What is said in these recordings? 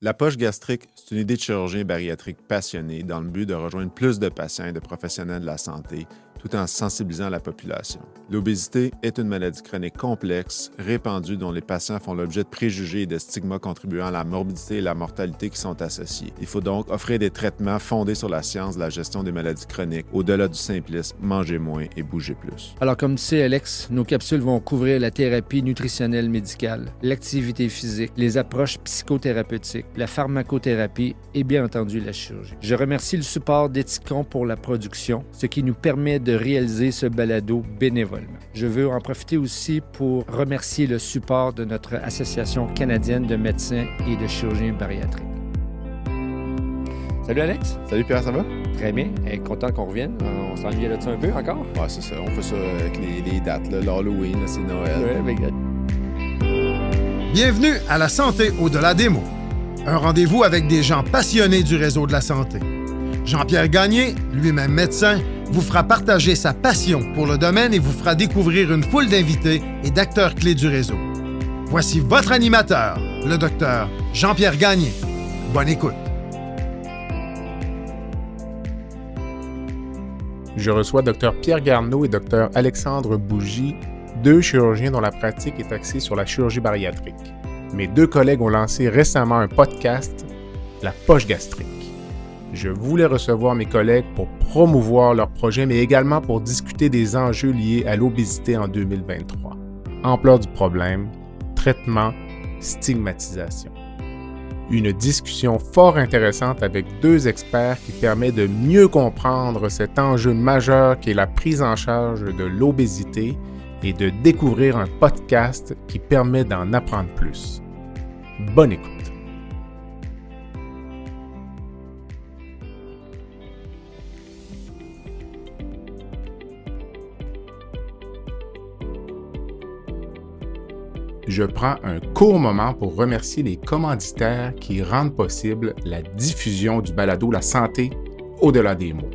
La poche gastrique, c'est une idée de chirurgien bariatrique passionné dans le but de rejoindre plus de patients et de professionnels de la santé tout en sensibilisant la population. L'obésité est une maladie chronique complexe, répandue, dont les patients font l'objet de préjugés et de stigmas contribuant à la morbidité et la mortalité qui sont associés. Il faut donc offrir des traitements fondés sur la science de la gestion des maladies chroniques, au-delà du simplisme « manger moins et bouger plus ». Alors, comme tu sais, Alex, nos capsules vont couvrir la thérapie nutritionnelle médicale, l'activité physique, les approches psychothérapeutiques, la pharmacothérapie et bien entendu la chirurgie. Je remercie le support d'Ethicon pour la production, ce qui nous permet de réaliser ce balado bénévolement. Je veux en profiter aussi pour remercier le support de notre Association canadienne de médecins et de chirurgiens bariatriques. Salut Alex. Salut Pierre, ça va? Très bien. Content qu'on revienne. On s'ennuie là-dessus un peu encore? Ouais, c'est ça. On fait ça avec les dates. L'Halloween, c'est Noël. Ouais, mais... Bienvenue à La santé au-delà des mots. Un rendez-vous avec des gens passionnés du réseau de la santé. Jean-Pierre Gagné, lui-même médecin, vous fera partager sa passion pour le domaine et vous fera découvrir une foule d'invités et d'acteurs clés du réseau. Voici votre animateur, le docteur Jean-Pierre Gagné. Bonne écoute. Je reçois Dr Pierre Garneau et Dr Alexandre Bougie, deux chirurgiens dont la pratique est axée sur la chirurgie bariatrique. Mes deux collègues ont lancé récemment un podcast, La poche gastrique. Je voulais recevoir mes collègues pour promouvoir leur projet, mais également pour discuter des enjeux liés à l'obésité en 2023. Ampleur du problème, traitement, stigmatisation. Une discussion fort intéressante avec deux experts qui permet de mieux comprendre cet enjeu majeur qu'est la prise en charge de l'obésité et de découvrir un podcast qui permet d'en apprendre plus. Bonne écoute! Je prends un court moment pour remercier les commanditaires qui rendent possible la diffusion du balado La santé au-delà des mots.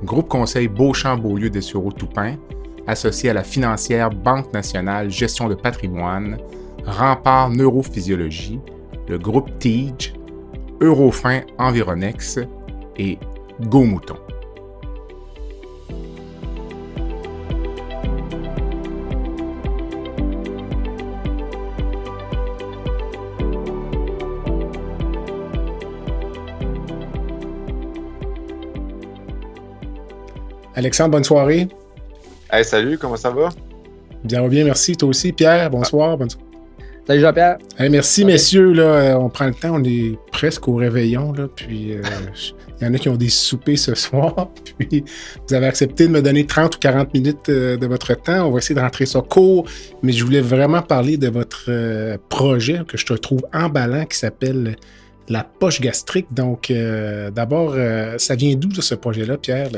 Groupe Conseil Beauchamp-Beaulieu Dessureau-Toupin, associé à la financière Banque nationale Gestion de patrimoine, Rempart Neurophysiologie, le groupe TIGE, Eurofin Environex et Go Mouton. Alexandre, bonne soirée. Hey, salut, comment ça va? Bien, merci. Toi aussi, Pierre, bonsoir. Bonne soirée. Salut Jean-Pierre. Hey, merci, messieurs. Là, on prend le temps, on est presque au réveillon. Là, puis, il y en a qui ont des soupers ce soir. Puis, vous avez accepté de me donner 30 ou 40 minutes de votre temps. On va essayer de rentrer ça court. Mais je voulais vraiment parler de votre projet que je te trouve emballant qui s'appelle La poche gastrique. Donc, d'abord, ça vient d'où ce projet-là, Pierre?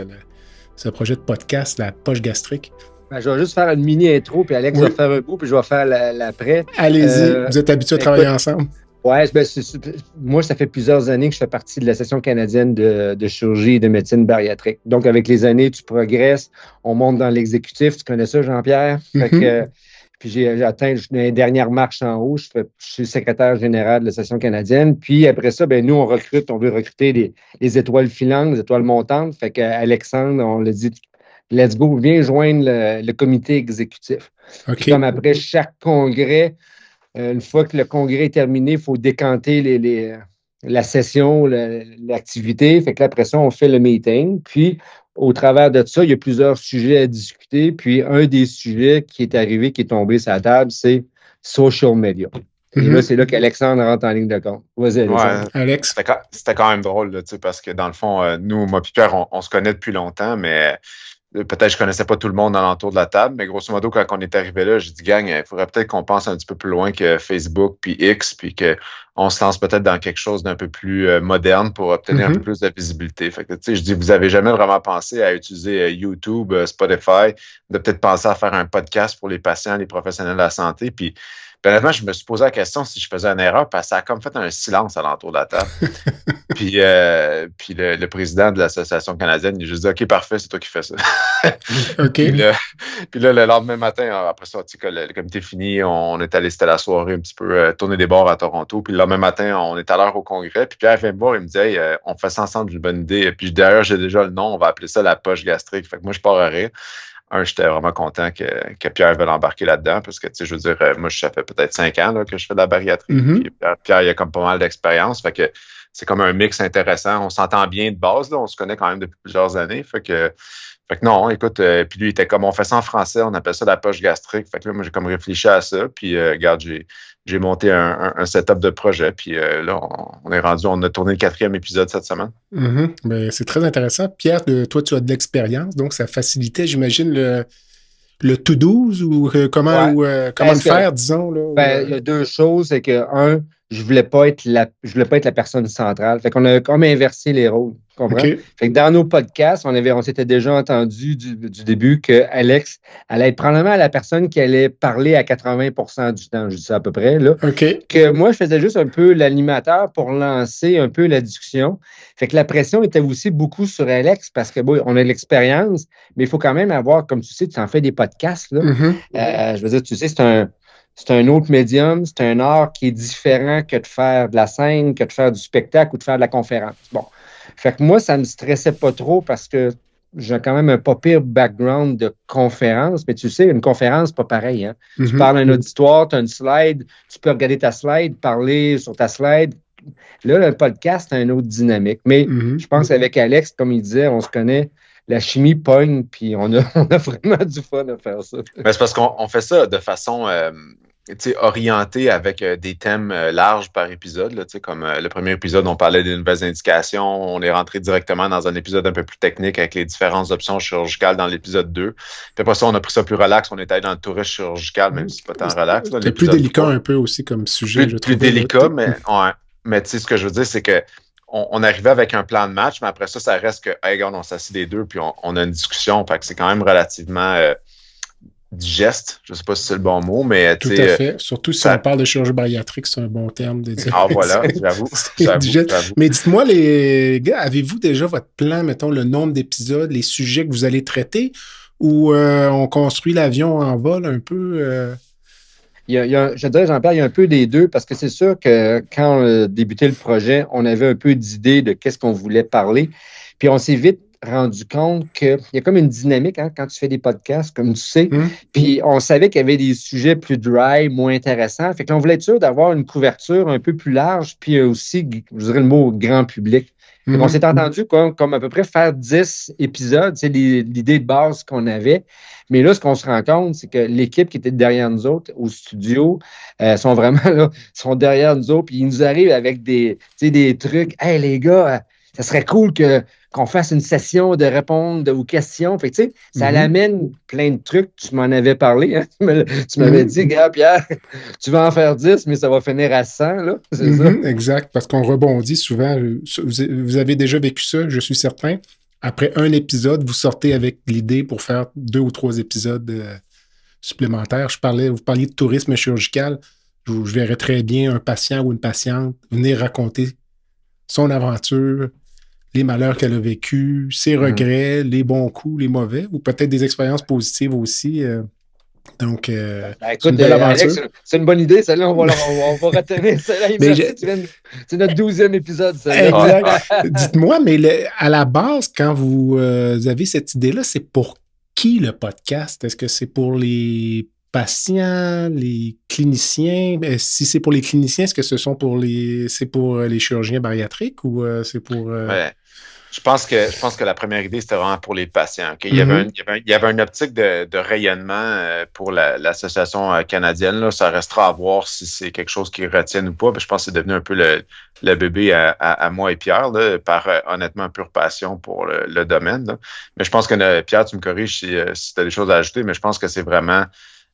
Ce projet de podcast, La poche gastrique? Ben, je vais juste faire une mini-intro, puis Alex va faire un bout, puis je vais faire l'après. Allez-y, vous êtes habitués à travailler ensemble. Oui, moi, ça fait plusieurs années que je fais partie de l'Association canadienne de chirurgie et de médecine bariatrique. Donc, avec les années, tu progresses, on monte dans l'exécutif. Tu connais ça, Jean-Pierre? Puis j'ai atteint les dernières marches en haut. Je suis secrétaire général de l'Association canadienne. Puis après ça, nous, on veut recruter les étoiles filantes, les étoiles montantes. Fait qu'Alexandre, on l'a dit, let's go, viens joindre le comité exécutif. Okay. Comme après chaque congrès, une fois que le congrès est terminé, il faut décanter la session, l'activité. Fait que là, après ça, on fait le meeting. Puis, au travers de ça, il y a plusieurs sujets à discuter. Puis, un des sujets qui est arrivé, qui est tombé sur la table, c'est social media. Et là, c'est là qu'Alexandre rentre en ligne de compte. Vas-y, Alexandre. Ouais, Alex. C'était quand même drôle, là, parce que dans le fond, nous, moi et Pierre, on se connaît depuis longtemps, mais peut-être je connaissais pas tout le monde alentour de la table, mais grosso modo, quand on est arrivé là, j'ai dit, gang, il faudrait peut-être qu'on pense un petit peu plus loin que Facebook puis X, puis qu'on se lance peut-être dans quelque chose d'un peu plus moderne pour obtenir un peu plus de visibilité. Fait que, tu sais, je dis, vous avez jamais vraiment pensé à utiliser YouTube, Spotify, de peut-être penser à faire un podcast pour les patients, les professionnels de la santé, puis Puis honnêtement, je me suis posé la question si je faisais une erreur, parce que ça a comme fait un silence alentour de la table. Puis le président de l'Association canadienne, il a juste dit « OK, parfait, c'est toi qui fais ça. » OK. Puis là, le lendemain matin, après ça, tu sais, que le comité fini, on est allé, c'était la soirée un petit peu tourner des bords à Toronto. Puis le lendemain matin, on est à l'heure au congrès. Puis Pierre vient me voir, il me dit hey, on fait ça ensemble, j'ai une bonne idée. Puis d'ailleurs, j'ai déjà le nom, on va appeler ça la poche gastrique. Fait que moi, je pars à rire. J'étais vraiment content que Pierre veuille embarquer là-dedans parce que, tu sais, je veux dire, moi, ça fait peut-être 5 ans là, que je fais de la bariatrie. Puis Pierre, il a comme pas mal d'expérience. Fait que c'est comme un mix intéressant. On s'entend bien de base, là. On se connaît quand même depuis plusieurs années. Fait que non, écoute, puis lui, il était comme, on fait ça en français, on appelle ça la poche gastrique. Fait que là, moi, j'ai comme réfléchi à ça. Puis, regarde, j'ai monté un setup de projet. Puis là, on est rendu, on a tourné le 4e épisode cette semaine. Ben, c'est très intéressant. Pierre, toi, tu as de l'expérience, donc ça facilitait, j'imagine, le to-do's ou comment le faire, disons. Là, ben, il y a deux choses. C'est que, je voulais pas être la personne centrale. Fait qu'on a comme inversé les rôles. Tu comprends? Okay. Fait que dans nos podcasts, on s'était déjà entendu du début que Alex allait être probablement la personne qui allait parler à 80% du temps. Je dis ça à peu près, là. OK. Que moi, je faisais juste un peu l'animateur pour lancer un peu la discussion. Fait que la pression était aussi beaucoup sur Alex parce que, bon, on a de l'expérience, mais il faut quand même avoir, comme tu sais, tu en fais des podcasts, là. Je veux dire, tu sais, c'est un autre médium, c'est un art qui est différent que de faire de la scène, que de faire du spectacle ou de faire de la conférence. Bon. Fait que moi, ça ne me stressait pas trop parce que j'ai quand même un pas pire background de conférence, mais tu sais, une conférence, c'est pas pareil. Hein? Tu parles à un auditoire, tu as une slide, tu peux regarder ta slide, parler sur ta slide. Là, le podcast, c'est une autre dynamique. Mais je pense qu'avec Alex, comme il disait, on se connaît. La chimie pogne, puis on a vraiment du fun à faire ça. Ben, c'est parce qu'on fait ça de façon orientée avec des thèmes larges par épisode. Là, comme le premier épisode, on parlait des nouvelles indications. On est rentré directement dans un épisode un peu plus technique avec les différentes options chirurgicales dans l'épisode 2. Puis après ça, on a pris ça plus relax. On est allé dans le tourisme chirurgical, même si c'est pas tant relax. C'est plus délicat 3. Un peu aussi comme sujet. Plus délicat, mais tu sais, ce que je veux dire, c'est que on arrivait avec un plan de match, mais après ça, ça reste que, hey, regarde, on s'assied les deux, puis on a une discussion. Fait que c'est quand même relativement digeste. Je ne sais pas si c'est le bon mot, mais tout à fait. Surtout si on parle de chirurgie bariatrique, c'est un bon terme de dire. Ah, voilà, j'avoue. Mais dites-moi, les gars, avez-vous déjà votre plan, mettons, le nombre d'épisodes, les sujets que vous allez traiter, ou on construit l'avion en vol un peu? Je dirais, Jean-Pierre, il y a un peu des deux, parce que c'est sûr que quand on a débuté le projet, on avait un peu d'idée de qu'est-ce qu'on voulait parler. Puis on s'est vite rendu compte qu'il y a comme une dynamique quand tu fais des podcasts, comme tu sais. Puis on savait qu'il y avait des sujets plus dry, moins intéressants. Fait que là, on voulait être sûr d'avoir une couverture un peu plus large, puis aussi, je dirais le mot grand public. On s'est entendu comme à peu près faire 10 épisodes. C'est l'idée de base qu'on avait. Mais là, ce qu'on se rend compte, c'est que l'équipe qui était derrière nous autres au studio sont vraiment là, sont derrière nous autres. Puis ils nous arrivent avec des trucs. Hey, les gars, ça serait cool qu'on fasse une session de répondre aux questions. Fait que, tu sais, ça l'amène plein de trucs. Tu m'en avais parlé. Hein? Tu m'avais dit, gars, Pierre, tu vas en faire 10, mais ça va finir à 100. Là. C'est ça? Exact, parce qu'on rebondit souvent. Vous avez déjà vécu ça, je suis certain. Après un épisode, vous sortez avec l'idée pour faire 2 ou 3 épisodes supplémentaires. Vous parliez de tourisme chirurgical. Je verrais très bien un patient ou une patiente venir raconter son aventure, les malheurs qu'elle a vécus, ses regrets, les bons coups, les mauvais, ou peut-être des expériences positives aussi. Donc, écoute, c'est une belle aventure. Alex, c'est une bonne idée, celle-là, on va retenir celle-là. C'est notre 12e épisode, celle-là. Exact. Dites-moi, mais à la base, quand vous avez cette idée-là, c'est pour qui le podcast? Est-ce que c'est pour les patients, les cliniciens? Si c'est pour les cliniciens, est-ce que c'est pour les chirurgiens bariatriques ou c'est pour... Ouais. Je pense que la première idée, c'était vraiment pour les patients. Okay? Il y avait une optique de rayonnement pour l'association canadienne. Là. Ça restera à voir si c'est quelque chose qu'ils retiennent ou pas. Je pense que c'est devenu un peu le bébé à moi et Pierre, là, par honnêtement pure passion pour le domaine. Là. Mais je pense que, Pierre, tu me corriges si tu as des choses à ajouter, mais je pense que c'est vraiment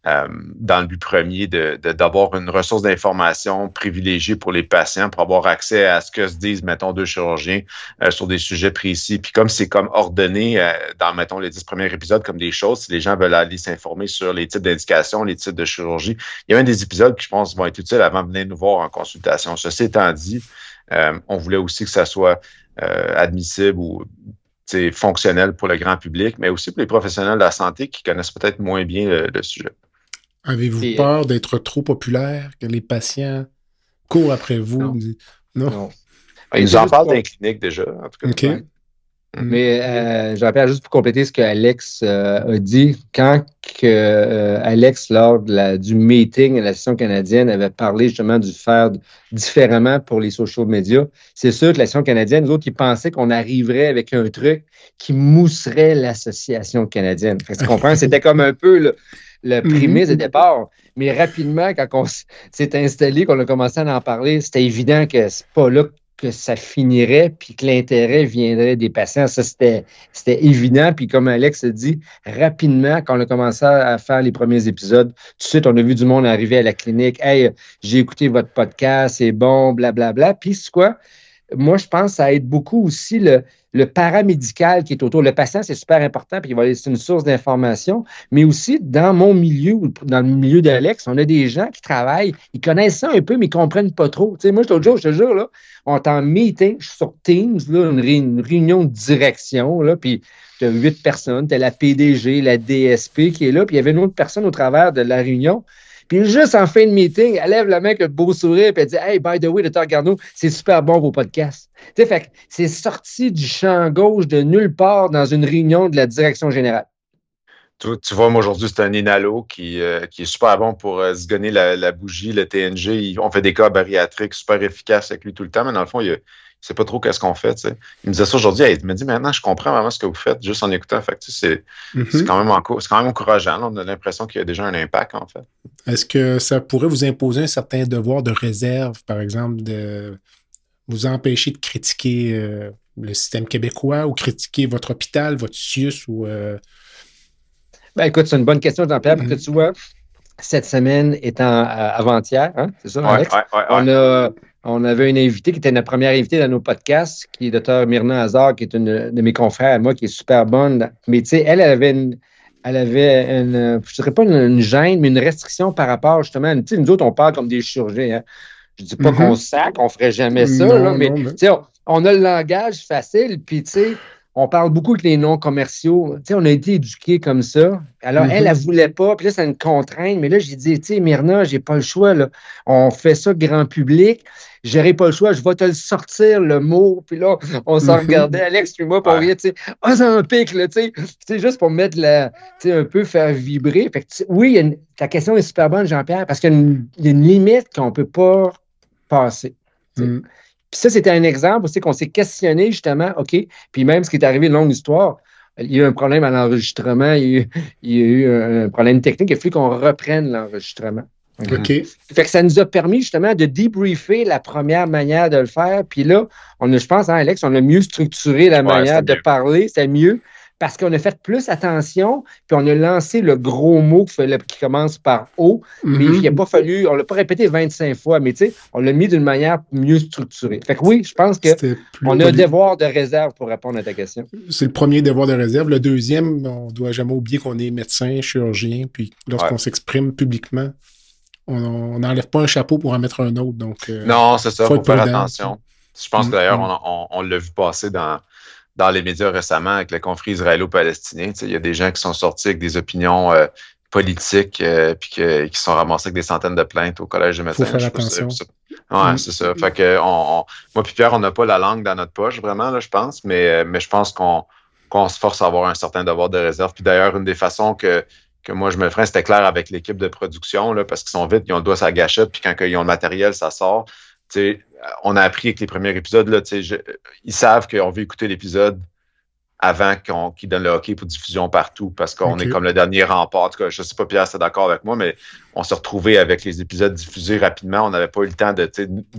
dans le but premier d'avoir une ressource d'information privilégiée pour les patients pour avoir accès à ce que se disent, mettons, deux chirurgiens sur des sujets précis. Puis comme c'est comme ordonné dans, mettons, les 10 premiers épisodes comme des choses, si les gens veulent aller s'informer sur les types d'indications, les types de chirurgie, il y a un des épisodes qui, je pense, vont être utiles avant de venir nous voir en consultation. Ceci étant dit, on voulait aussi que ça soit admissible ou fonctionnel pour le grand public, mais aussi pour les professionnels de la santé qui connaissent peut-être moins bien le sujet. Avez-vous peur d'être trop populaire, que les patients courent après vous? Non. Ils nous en parlent dans les cliniques déjà, en tout cas. OK. Ouais. Mais je rappelle juste pour compléter ce qu'Alex a dit, quand Alex, lors du meeting à la session canadienne, avait parlé justement du faire différemment pour les social media, c'est sûr que la session canadienne, nous autres, ils pensaient qu'on arriverait avec un truc qui mousserait l'association canadienne. Fait que tu comprends? C'était comme un peu le prémisse de départ. Mais rapidement, quand on s'est installé, qu'on a commencé à en parler, c'était évident que c'est pas là que ça finirait, puis que l'intérêt viendrait des patients. Ça, c'était évident. Puis comme Alex a dit, rapidement, quand on a commencé à faire les premiers épisodes, tout de suite, on a vu du monde arriver à la clinique. « Hey, j'ai écouté votre podcast, c'est bon, blablabla. » Puis c'est quoi? Moi, je pense que ça aide beaucoup aussi le paramédical qui est autour. Le patient, c'est super important, puis c'est une source d'information. Mais aussi, dans mon milieu ou dans le milieu d'Alex, on a des gens qui travaillent, ils connaissent ça un peu, mais ils ne comprennent pas trop. Tu sais, moi, l'autre jour, je te jure, là, on est en meeting, je suis sur Teams, là, une réunion de direction, là, puis tu as 8 personnes, tu as la PDG, la DSP qui est là, puis il y avait une autre personne au travers de la réunion. Puis juste en fin de meeting, elle lève la main avec un beau sourire et elle dit « Hey, by the way, Dr. Garneau, c'est super bon vos podcasts. » Tu sais, fait que c'est sorti du champ gauche de nulle part dans une réunion de la direction générale. Tu vois, moi, aujourd'hui, c'est un Inhalo qui est super bon pour zigonner la bougie, le TNG. On fait des cas bariatriques super efficaces avec lui tout le temps, mais dans le fond, il ne sait pas trop qu'est-ce qu'on fait. Tu sais. Il me disait ça aujourd'hui. Il me dit maintenant, je comprends vraiment ce que vous faites juste en écoutant. Fait que, tu sais, c'est quand même encourageant. Là. On a l'impression qu'il y a déjà un impact, en fait. Est-ce que ça pourrait vous imposer un certain devoir de réserve, par exemple, de vous empêcher de critiquer le système québécois ou critiquer votre hôpital, votre CIUS ou... Ben, écoute, c'est une bonne question, Jean-Pierre, parce que tu vois, cette semaine étant avant-hier, hein, c'est ça, Alex? Ouais. On avait une invitée qui était notre première invitée dans nos podcasts, qui est Dr. Myrna Hazard, qui est une de mes confrères à moi, qui est super bonne. Mais tu sais, elle avait une, je dirais pas une gêne, mais une restriction par rapport justement, tu sais, nous autres, on parle comme des chirurgiens. Hein. Je dis pas qu'on sac, on ferait jamais ça, non, là, mais tu sais, on a le langage facile, puis tu sais, on parle beaucoup avec les noms commerciaux. Tu sais, on a été éduqués comme ça. Alors, elle voulait pas. Puis là, c'est une contrainte. Mais là, j'ai dit, tu sais, Myrna, j'ai pas le choix. Là. On fait ça grand public. J'aurais pas le choix. Je vais te le sortir, le mot. Puis là, on s'en regardait, Alex, puis moi, pour rien, tu sais, Ozempic, là, tu sais, juste pour mettre tu sais, un peu faire vibrer. Fait que, oui, ta question est super bonne, Jean-Pierre, parce qu'il y a une limite qu'on peut pas passer. Puis ça, c'était un exemple aussi qu'on s'est questionné justement, OK, puis même ce qui est arrivé, une longue histoire, il y a eu un problème à l'enregistrement, il y a eu un problème technique, il a fallu qu'on reprenne l'enregistrement. OK. Fait que ça nous a permis justement de débriefer la première manière de le faire, puis là, je pense, hein, Alex, on a mieux structuré la manière de parler, c'est mieux. Parce qu'on a fait plus attention, puis on a lancé le gros mot qui commence par O, mais il n'a pas fallu, on ne l'a pas répété 25 fois, mais tu sais, on l'a mis d'une manière mieux structurée. Fait que oui, je pense qu'on a un devoir de réserve pour répondre à ta question. C'est le premier devoir de réserve. Le deuxième, on ne doit jamais oublier qu'on est médecin, chirurgien, puis lorsqu'on s'exprime publiquement, on n'enlève pas un chapeau pour en mettre un autre. Donc, non, c'est ça, il faut faire attention. Je pense que d'ailleurs, on l'a vu passer dans les médias récemment avec le conflit israélo-palestinien. Il y a des gens qui sont sortis avec des opinions politiques puis qui sont ramassés avec des centaines de plaintes au Collège des médecins. Il faut faire attention. C'est ça. Fait que moi puis Pierre, on n'a pas la langue dans notre poche, vraiment, là, je pense, mais je pense qu'on se force à avoir un certain devoir de réserve. Puis d'ailleurs, une des façons que moi, je me freine, c'était clair avec l'équipe de production, là, parce qu'ils sont vite, ils ont le doigt sur la gâchette, puis quand ils ont le matériel, ça sort. On a appris avec les premiers épisodes, là, ils savent qu'on veut écouter l'épisode avant qu'ils donnent le hockey pour diffusion partout, parce qu'on est comme le dernier rempart. En tout cas, je ne sais pas, Pierre, c'est d'accord avec moi, mais on s'est retrouvés avec les épisodes diffusés rapidement. On n'avait pas eu le temps de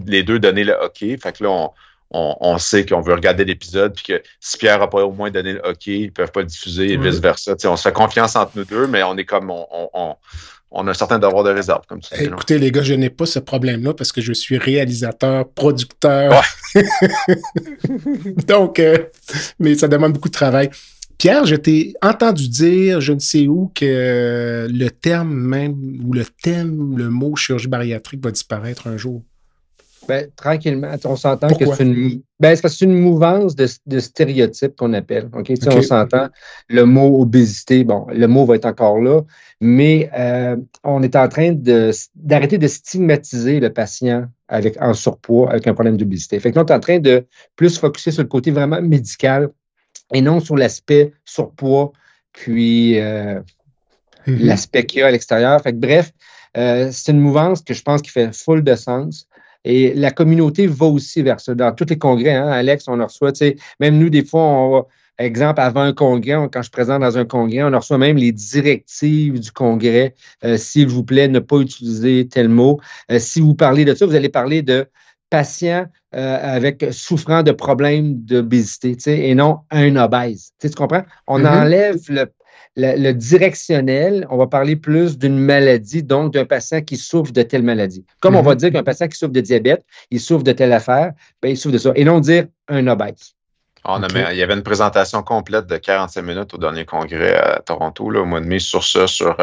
les deux donner le hockey. Fait que là, on sait qu'on veut regarder l'épisode, puis que si Pierre n'a pas au moins donné le hockey, ils ne peuvent pas le diffuser et vice-versa. On se fait confiance entre nous deux, mais on est comme on a un certain devoir de réserve, comme tu dis. Écoutez, les gars, je n'ai pas ce problème-là parce que je suis réalisateur, producteur. Ouais. Donc, mais ça demande beaucoup de travail. Pierre, je t'ai entendu dire, je ne sais où, que le terme même, ou le thème, le mot chirurgie bariatrique va disparaître un jour. Ben, tranquillement, on s'entend Pourquoi? que c'est parce que c'est une mouvance de stéréotypes qu'on appelle. OK? OK. On s'entend, le mot obésité, bon, le mot va être encore là, mais on est en train d'arrêter de stigmatiser le patient en surpoids avec un problème d'obésité. Fait que là, on est en train de plus focuser sur le côté vraiment médical et non sur l'aspect surpoids, puis l'aspect qu'il y a à l'extérieur. Fait que bref, c'est une mouvance que je pense qui fait full de sens. Et la communauté va aussi vers ça. Dans tous les congrès, hein, Alex, on en reçoit, tu sais, même nous, des fois, on va, exemple, avant un congrès, quand je présente dans un congrès, on en reçoit même les directives du congrès. S'il vous plaît, ne pas utiliser tel mot. Si vous parlez de ça, vous allez parler de patients souffrant de problèmes d'obésité, tu sais, et non un obèse. Tu comprends? On enlève le directionnel, on va parler plus d'une maladie, donc d'un patient qui souffre de telle maladie. Comme on va dire qu'un patient qui souffre de diabète, il souffre de telle affaire, ben, il souffre de ça. Et non dire un obèse. Il y avait une présentation complète de 45 minutes au dernier congrès à Toronto, là, au mois de mai, sur ça, sur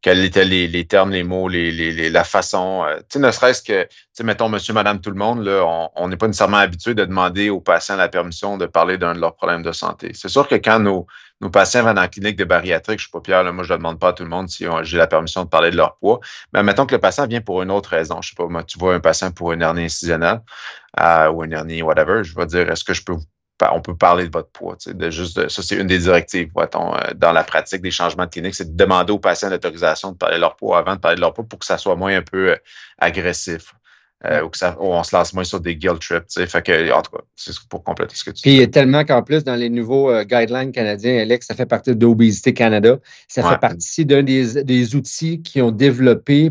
quels étaient les termes, les mots, la façon. Tu sais, ne serait-ce que, tu sais, mettons, monsieur, madame, tout le monde, là, on n'est pas nécessairement habitué de demander aux patients la permission de parler d'un de leurs problèmes de santé. C'est sûr que quand nos patients viennent en clinique de bariatrique, je suis pas Pierre, là, moi, je ne demande pas à tout le monde si j'ai la permission de parler de leur poids. Mais mettons que le patient vient pour une autre raison. Je sais pas, moi, tu vois un patient pour une hernie incidentielle ou une hernie, whatever, je vais dire, est-ce que on peut parler de votre poids. Ça, c'est une des directives, dans la pratique des changements de clinique, c'est de demander aux patients l'autorisation de parler de leur poids avant de parler de leur poids pour que ça soit moins un peu agressif. Ou on se lance moins sur des guilt trips. Fait que, en tout cas, c'est pour compléter ce que tu dis. Puis tellement qu'en plus, dans les nouveaux guidelines canadiens, Alex, ça fait partie d'Obésité Canada. Ça fait partie d'un des outils qu'ils ont développé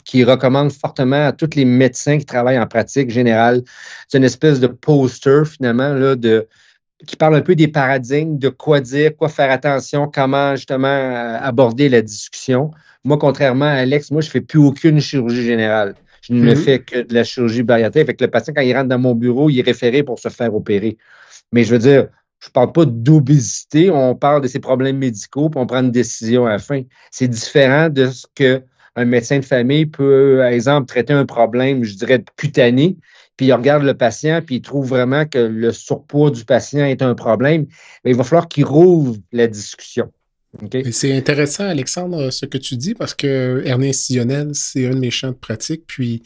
qui recommandent fortement à tous les médecins qui travaillent en pratique générale. C'est une espèce de poster, finalement, là, qui parle un peu des paradigmes, de quoi dire, quoi faire attention, comment justement aborder la discussion. Moi, contrairement à Alex, moi, je ne fais plus aucune chirurgie générale. Je ne fais que de la chirurgie bariatrique. Fait que le patient, quand il rentre dans mon bureau, il est référé pour se faire opérer. Mais je veux dire, je ne parle pas d'obésité, on parle de ses problèmes médicaux, puis on prend une décision à la fin. C'est différent de ce qu'un médecin de famille peut, par exemple, traiter un problème, je dirais, cutané, puis il regarde le patient, puis il trouve vraiment que le surpoids du patient est un problème. Mais il va falloir qu'il rouvre la discussion. Okay. Et c'est intéressant, Alexandre, ce que tu dis, parce que hernie incidentielle, c'est un de mes champs de pratique, puis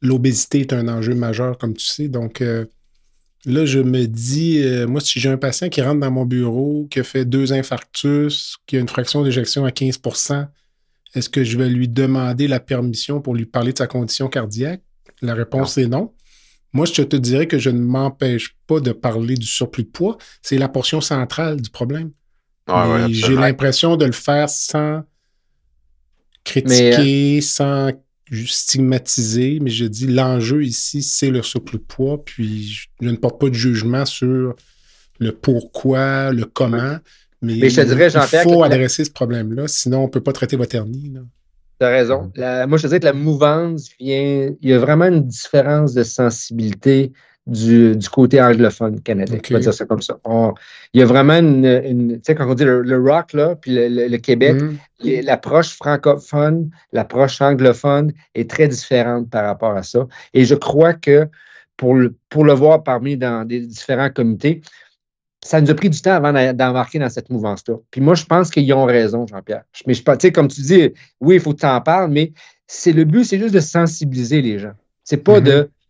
l'obésité est un enjeu majeur, comme tu sais. Donc, là, je me dis, moi, si j'ai un patient qui rentre dans mon bureau, qui a fait 2 infarctus, qui a une fraction d'éjection à 15 %, est-ce que je vais lui demander la permission pour lui parler de sa condition cardiaque? La réponse est non. Moi, je te dirais que je ne m'empêche pas de parler du surplus de poids. C'est la portion centrale du problème. J'ai l'impression de le faire sans critiquer, sans stigmatiser, mais je dis l'enjeu ici, c'est le surplus de poids, puis je ne porte pas de jugement sur le pourquoi, le comment, mais je te dirais, Jean-Pierre, il faut adresser ce problème-là, sinon on ne peut pas traiter votre hernie. Tu as raison. Moi, je te dirais que la mouvance il y a vraiment une différence de sensibilité du côté anglophone canadien. Okay. On va dire ça comme ça. Il y a vraiment tu sais, quand on dit le rock, là, puis le Québec, l'approche francophone, l'approche anglophone est très différente par rapport à ça. Et je crois que pour le voir dans des différents comités, ça nous a pris du temps avant d'embarquer dans cette mouvance-là. Puis moi, je pense qu'ils ont raison, Jean-Pierre. Mais tu sais, comme tu dis, oui, il faut que tu en parles, mais le but, c'est juste de sensibiliser les gens. C'est pas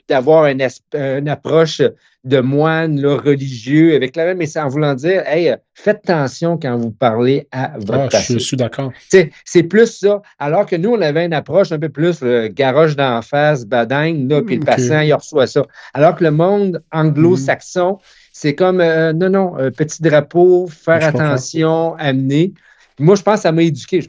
d'avoir une approche de moine là, religieux avec la même, mais c'est en voulant dire, hey, faites attention quand vous parlez à votre patient. Je suis d'accord. C'est plus ça. Alors que nous, on avait une approche un peu plus garoche d'en face, badingue, là, puis le patient, il reçoit ça. Alors que le monde anglo-saxon, c'est comme, petit drapeau, faire attention, amener. Moi, je pense que ça m'a éduqué.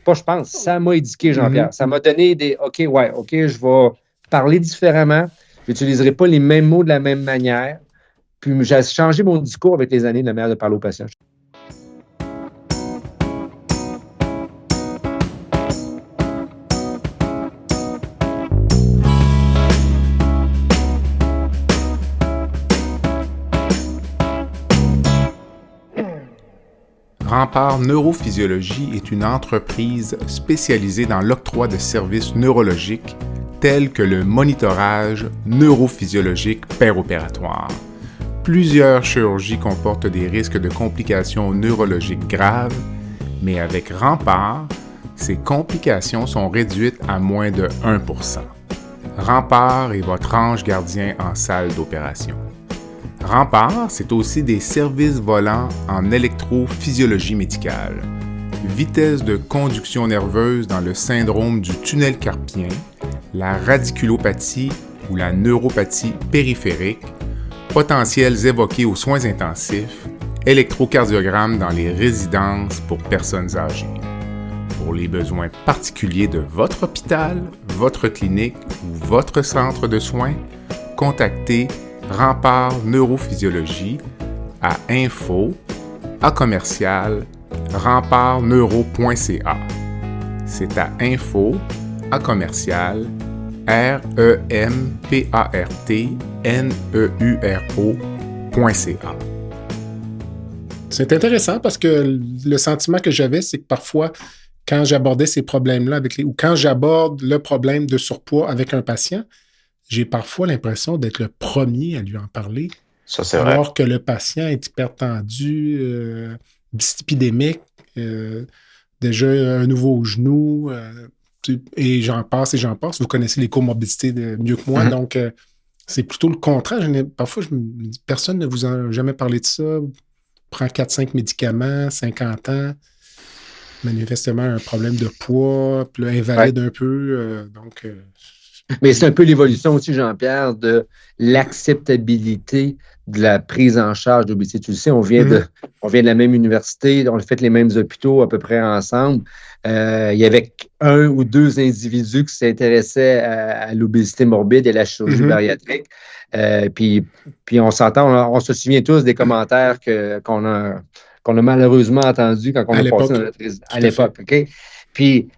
Ça m'a éduqué, Jean-Pierre. Ça m'a donné OK, je vais parler différemment. Je n'utiliserai pas les mêmes mots de la même manière. Puis j'ai changé mon discours avec les années de la manière de parler aux patients. Rempart Neurophysiologie est une entreprise spécialisée dans l'octroi de services neurologiques tels que le monitorage neurophysiologique péropératoire. Plusieurs chirurgies comportent des risques de complications neurologiques graves, mais avec Rempart, ces complications sont réduites à moins de 1%. Rempart est votre ange gardien en salle d'opération. Rempart, c'est aussi des services volants en électrophysiologie médicale, vitesse de conduction nerveuse dans le syndrome du tunnel carpien, la radiculopathie ou la neuropathie périphérique, potentiels évoqués aux soins intensifs, électrocardiogramme dans les résidences pour personnes âgées. Pour les besoins particuliers de votre hôpital, votre clinique ou votre centre de soins, contactez Rempart Neurophysiologie à info@rempartneuro.ca. C'est à info@rempartneuro.ca. C'est intéressant parce que le sentiment que j'avais, c'est que parfois, quand j'abordais ces problèmes-là ou quand j'aborde le problème de surpoids avec un patient, j'ai parfois l'impression d'être le premier à lui en parler. Ça, c'est vrai. Alors que le patient est hypertendu, dyslipidémique, déjà un nouveau genou, et j'en passe et j'en passe. Vous connaissez les comorbidités mieux que moi, donc c'est plutôt le contraire. Parfois, je me dis, personne ne vous a jamais parlé de ça. Prend 4-5 médicaments, 50 ans, manifestement un problème de poids, puis là, invalide un peu. Mais c'est un peu l'évolution aussi, Jean-Pierre, de l'acceptabilité de la prise en charge d'obésité. Tu le sais, on vient de la même université, on a fait les mêmes hôpitaux à peu près ensemble. Il y avait 1 ou 2 individus qui s'intéressaient à l'obésité morbide et la chirurgie bariatrique. Puis on s'entend, on se souvient tous des commentaires qu'on a malheureusement entendus quand on a passé dans notre à l'époque. OK? Puis,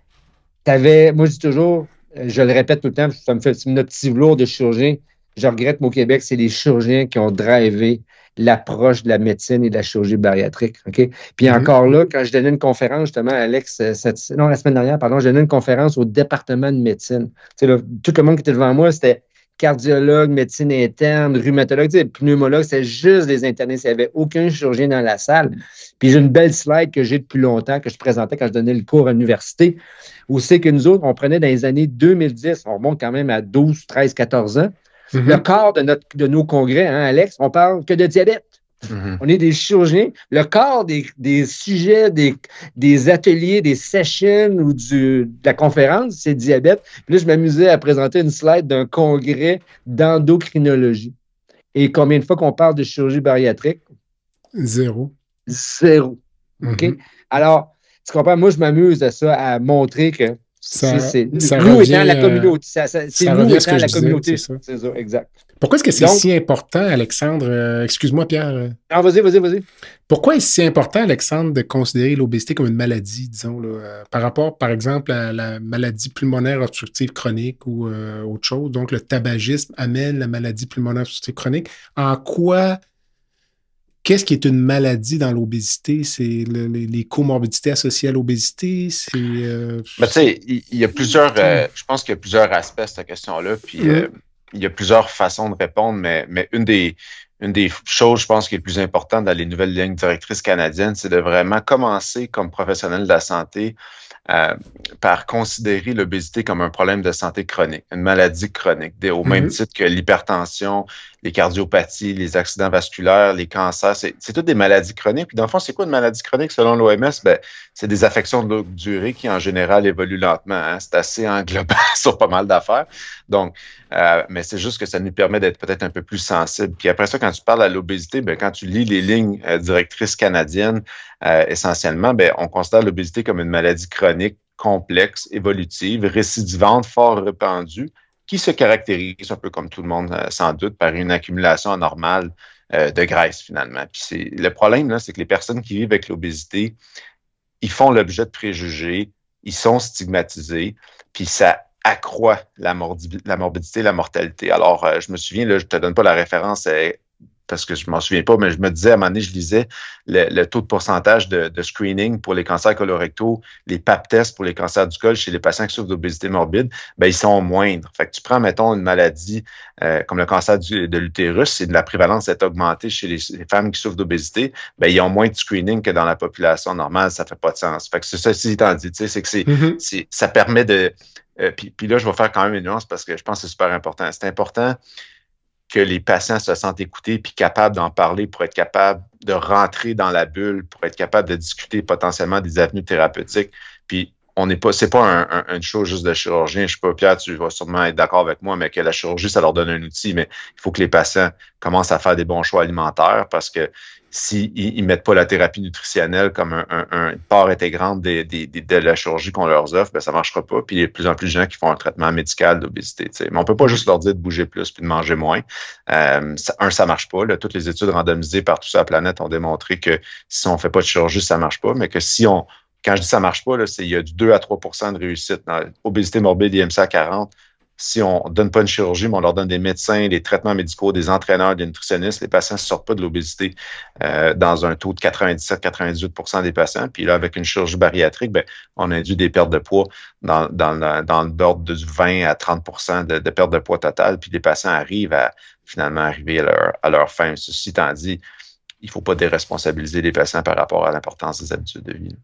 moi je dis toujours, je le répète tout le temps, ça me fait notre petit velours de chirurgien. Je regrette, au Québec, c'est les chirurgiens qui ont drivé l'approche de la médecine et de la chirurgie bariatrique. OK? Puis encore là, quand je donnais une conférence, justement, Alex, la semaine dernière, je donnais une conférence au département de médecine. Tu sais, là, tout le monde qui était devant moi, c'était cardiologue, médecine interne, rhumatologue, pneumologue, c'est juste des internistes. Il n'y avait aucun chirurgien dans la salle. Puis j'ai une belle slide que j'ai depuis longtemps, que je présentais quand je donnais le cours à l'université, où c'est que nous autres, on prenait dans les années 2010, on remonte quand même à 12, 13, 14 ans, le quart de nos congrès, hein, Alex, on parle que de diabète. On est des chirurgiens. Le quart des sujets, des ateliers, des sessions ou de la conférence, c'est diabète. Puis là, je m'amusais à présenter une slide d'un congrès d'endocrinologie. Et combien de fois qu'on parle de chirurgie bariatrique? 0. OK? Alors, tu comprends? Moi, je m'amuse à ça, à montrer que ça nous étant la communauté. C'est nous étant la communauté. C'est ça, exact. Pourquoi est-ce que c'est si important, Alexandre? Excuse-moi, Pierre. Non, vas-y. Pourquoi est-ce si important, Alexandre, de considérer l'obésité comme une maladie, disons, par rapport, par exemple, à la maladie pulmonaire obstructive chronique ou autre chose? Donc, le tabagisme amène la maladie pulmonaire obstructive chronique. Qu'est-ce qui est une maladie dans l'obésité? C'est les comorbidités associées à l'obésité? Tu sais, il y a plusieurs... je pense qu'il y a plusieurs aspects à cette question-là, puis il y a plusieurs façons de répondre, mais une des choses, je pense, qui est le plus importante dans les nouvelles lignes directrices canadiennes, c'est de vraiment commencer comme professionnel de la santé par considérer l'obésité comme un problème de santé chronique, une maladie chronique, au même titre que l'hypertension, les cardiopathies, les accidents vasculaires, les cancers, c'est toutes des maladies chroniques. Puis dans le fond, c'est quoi une maladie chronique selon l'OMS? C'est des affections de longue durée qui, en général, évoluent lentement. Hein? C'est assez englobant sur pas mal d'affaires. Donc, mais c'est juste que ça nous permet d'être peut-être un peu plus sensibles. Puis après ça, quand tu parles à l'obésité, quand tu lis les lignes directrices canadiennes, essentiellement, on considère l'obésité comme une maladie chronique, complexe, évolutive, récidivante, fort répandue, qui se caractérise un peu comme tout le monde sans doute par une accumulation anormale de graisse finalement. Puis le problème, là, c'est que les personnes qui vivent avec l'obésité, ils font l'objet de préjugés, ils sont stigmatisés, puis ça accroît la morbidité, la mortalité. Alors, je me souviens, là, je te donne pas la référence parce que je m'en souviens pas, mais je me disais, à un moment donné, je lisais le taux de pourcentage de screening pour les cancers colorectaux, les pap tests pour les cancers du col chez les patients qui souffrent d'obésité morbide, ben ils sont moindres. Fait que tu prends, mettons, une maladie comme le cancer de l'utérus, c'est de la prévalence est augmentée chez les femmes qui souffrent d'obésité, ben ils ont moins de screening que dans la population normale, ça fait pas de sens. Fait que ceci étant dit, tu sais, c'est que ça permet de... Puis là, je vais faire quand même une nuance parce que je pense que c'est super important. C'est important que les patients se sentent écoutés puis capables d'en parler pour être capables de rentrer dans la bulle, pour être capables de discuter potentiellement des avenues thérapeutiques. Puis c'est pas une chose juste de chirurgien. Je sais pas, Pierre, tu vas sûrement être d'accord avec moi, mais que la chirurgie, ça leur donne un outil, mais il faut que les patients commencent à faire des bons choix alimentaires parce que s'ils mettent pas la thérapie nutritionnelle comme une part intégrante de la chirurgie qu'on leur offre, ben ça marchera pas. Puis il y a de plus en plus de gens qui font un traitement médical d'obésité. T'sais. Mais on peut pas juste leur dire de bouger plus puis de manger moins. Ça marche pas. Là. Toutes les études randomisées par tout sur la planète ont démontré que si on fait pas de chirurgie, ça marche pas, mais que quand je dis ça marche pas, là, il y a du 2 à 3 % de réussite. Dans obésité morbide, IMC à 40, si on donne pas une chirurgie, mais on leur donne des médecins, des traitements médicaux, des entraîneurs, des nutritionnistes, les patients ne sortent pas de l'obésité dans un taux de 97-98 % des patients. Puis là, avec une chirurgie bariatrique, ben, on induit des pertes de poids dans le ordre de 20 à 30 % de perte de poids totale. Puis les patients arrivent à finalement arriver à leur fin. Ceci étant dit, il ne faut pas déresponsabiliser les patients par rapport à l'importance des habitudes de vie.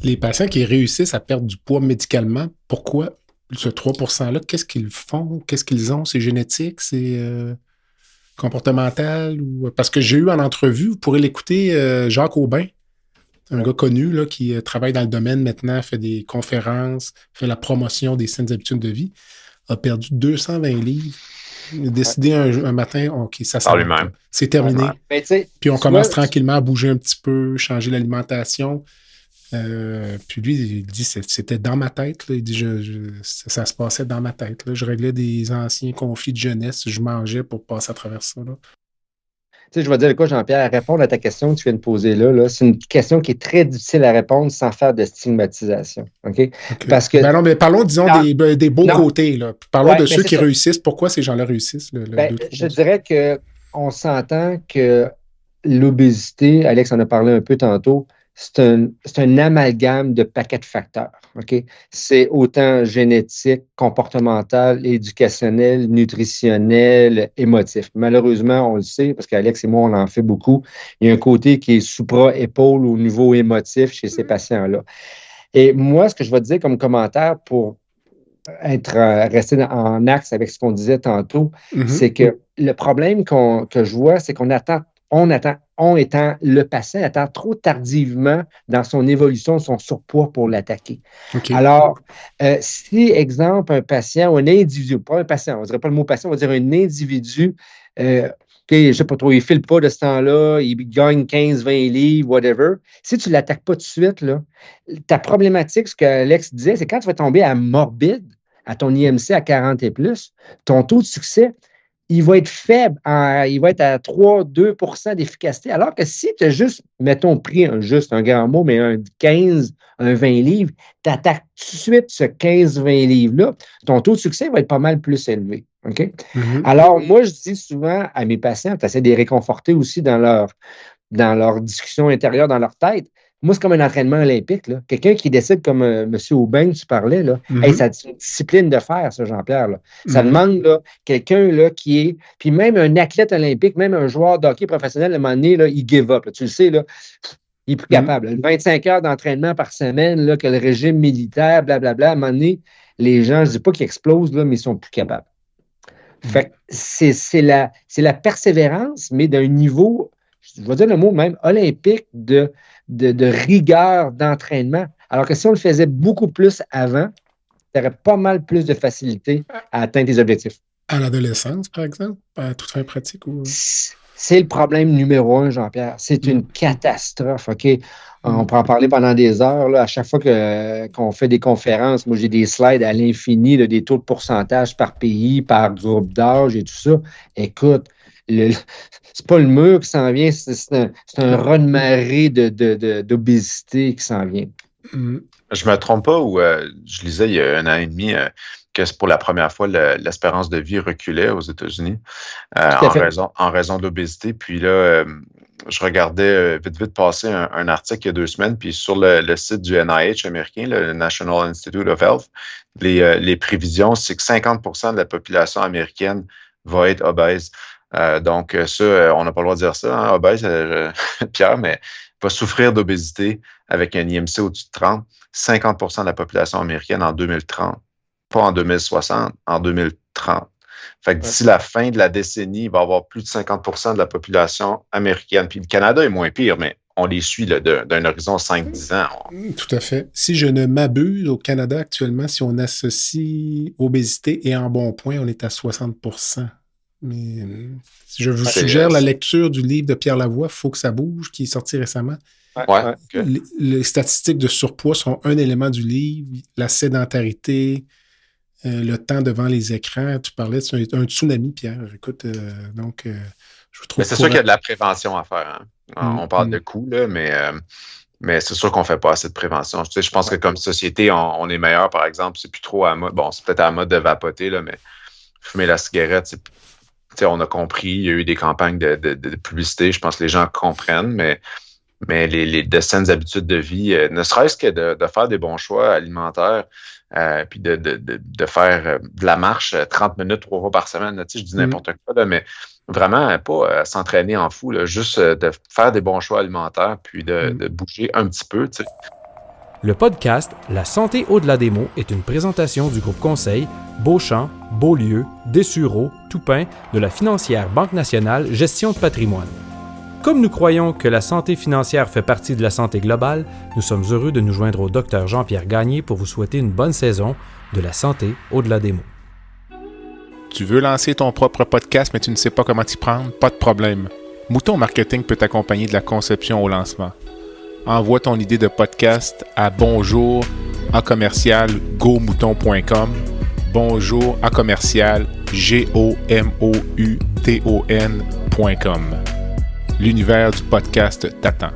Les patients qui réussissent à perdre du poids médicalement, pourquoi ce 3 %-là, qu'est-ce qu'ils font? Qu'est-ce qu'ils ont? C'est génétique? C'est comportemental? Parce que j'ai eu en entrevue, vous pourrez l'écouter, Jacques Aubin, un gars connu là, qui travaille dans le domaine maintenant, fait des conférences, fait la promotion des saines habitudes de vie, a perdu 220 livres. Il a décidé un matin, OK, ça s'arrête. C'est terminé. Mais puis on commence tranquillement à bouger un petit peu, changer l'alimentation. Puis lui, il dit c'était dans ma tête. Là. Il dit ça se passait dans ma tête. Là. Je réglais des anciens conflits de jeunesse. Je mangeais pour passer à travers ça. Là. Tu sais, je vais dire quoi, Jean-Pierre, répondre à ta question que tu viens de poser là, c'est une question qui est très difficile à répondre sans faire de stigmatisation. OK? Parce que. Ben non, mais parlons, disons, des beaux côtés. Là. Parlons de ceux qui réussissent. Pourquoi ces gens-là réussissent? Je dirais qu'on s'entend que l'obésité, Alex en a parlé un peu tantôt, c'est un amalgame de paquets de facteurs. Okay? C'est autant génétique, comportemental, éducationnel, nutritionnel, émotif. Malheureusement, on le sait, parce qu'Alex et moi, on en fait beaucoup. Il y a un côté qui est supra-épaule au niveau émotif chez ces patients-là. Et moi, ce que je vais te dire comme commentaire pour rester en axe avec ce qu'on disait tantôt, c'est que le problème que je vois, c'est on étant le patient, attend trop tardivement dans son évolution de son surpoids pour l'attaquer. Okay. Alors, si, exemple, un patient ou un individu, pas un patient, on ne dirait pas le mot patient, on va dire un individu, je ne sais pas trop, il ne file pas de ce temps-là, il gagne 15-20 livres, whatever. Si tu ne l'attaques pas tout de suite, là, ta problématique, ce qu'Alex disait, c'est quand tu vas tomber à morbide, à ton IMC à 40 et plus, ton taux de succès, il va être faible, il va être à 3-2 % d'efficacité. Alors que si tu as juste, mettons, pris juste un grand mot, mais un 15, un 20 livres, tu attaques tout de suite ce 15-20 livres-là, ton taux de succès va être pas mal plus élevé. OK? Alors, moi, je dis souvent à mes patients, tu essaies de les réconforter aussi dans leur discussion intérieure, dans leur tête. Moi, c'est comme un entraînement olympique. Là. Quelqu'un qui décide comme M. Aubin, tu parlais, là, hey, c'est une discipline de faire, ça, Jean-Pierre. Là. Ça demande là, quelqu'un là, qui est. Puis même un athlète olympique, même un joueur de hockey professionnel, à un moment donné, là, il give up. Là. Tu le sais, là, il est plus capable. Là. 25 heures d'entraînement par semaine, là, que le régime militaire, blablabla, à un moment donné, les gens, je ne dis pas qu'ils explosent, là, mais ils sont plus capables. Fait que c'est la persévérance, mais d'un niveau, je vais dire le mot même, olympique de rigueur d'entraînement. Alors que si on le faisait beaucoup plus avant, tu aurais pas mal plus de facilité à atteindre tes objectifs. À l'adolescence, par exemple, à toute fin pratique? Ou... C'est le problème numéro 1, Jean-Pierre. C'est une catastrophe, OK? On peut en parler pendant des heures. Là. À chaque fois qu'on fait des conférences, moi, j'ai des slides à l'infini, là, des taux de pourcentage par pays, par groupe d'âge et tout ça. Écoute, c'est pas le mur qui s'en vient, c'est un raz-de-marée d'obésité qui s'en vient. Je me trompe pas ou je lisais il y a 1 an et demi que c'est pour la première fois l'espérance de vie reculait aux États-Unis en raison de l'obésité. Puis là, je regardais vite passer un article il y a 2 semaines, puis sur le site du NIH américain, le National Institute of Health, les prévisions, c'est que 50% de la population américaine va être obèse. Donc ça, on n'a pas le droit de dire ça, hein, obèse, Pierre, mais va souffrir d'obésité avec un IMC au-dessus de 30, 50% de la population américaine en 2030. Pas en 2060, en 2030. Fait que d'ici la fin de la décennie, il va y avoir plus de 50% de la population américaine. Puis le Canada est moins pire, mais on les suit là, d'un horizon 5-10 ans. Tout à fait. Si je ne m'abuse, au Canada actuellement, si on associe obésité et embonpoint, on est à 60%. Mais je vous suggère la lecture du livre de Pierre Lavoie, « Faut que ça bouge », qui est sorti récemment. Ouais. Okay. Les statistiques de surpoids sont un élément du livre. La sédentarité, le temps devant les écrans. Tu parlais d'un tsunami, Pierre. Écoute, donc, je trouve. C'est sûr qu'il y a de la prévention à faire. Hein. On parle de coûts, là, mais c'est sûr qu'on ne fait pas assez de prévention. Je pense que comme société, on est meilleur, par exemple. C'est plus trop à mode. Bon, c'est peut-être à la mode de vapoter, là, mais fumer la cigarette, on a compris. Il y a eu des campagnes de publicité. Je pense que les gens comprennent, mais de saines habitudes de vie, ne serait-ce que de faire des bons choix alimentaires, puis de faire de la marche 30 minutes 3 fois par semaine. Je dis n'importe quoi, là, mais vraiment pas s'entraîner en fou, là, juste de faire des bons choix alimentaires, puis de bouger un petit peu. T'sais. Le podcast La santé au-delà des mots est une présentation du groupe conseil Beauchamp, Beaulieu, Dessureau, Toupin de la financière Banque nationale Gestion de patrimoine. Comme nous croyons que la santé financière fait partie de la santé globale, nous sommes heureux de nous joindre au Dr Jean-Pierre Gagné pour vous souhaiter une bonne saison de la santé au-delà des mots. Tu veux lancer ton propre podcast, mais tu ne sais pas comment t'y prendre? Pas de problème. Mouton Marketing peut t'accompagner de la conception au lancement. Envoie ton idée de podcast à bonjour@gomouton.com, bonjour@gomouton.com. L'univers du podcast t'attend.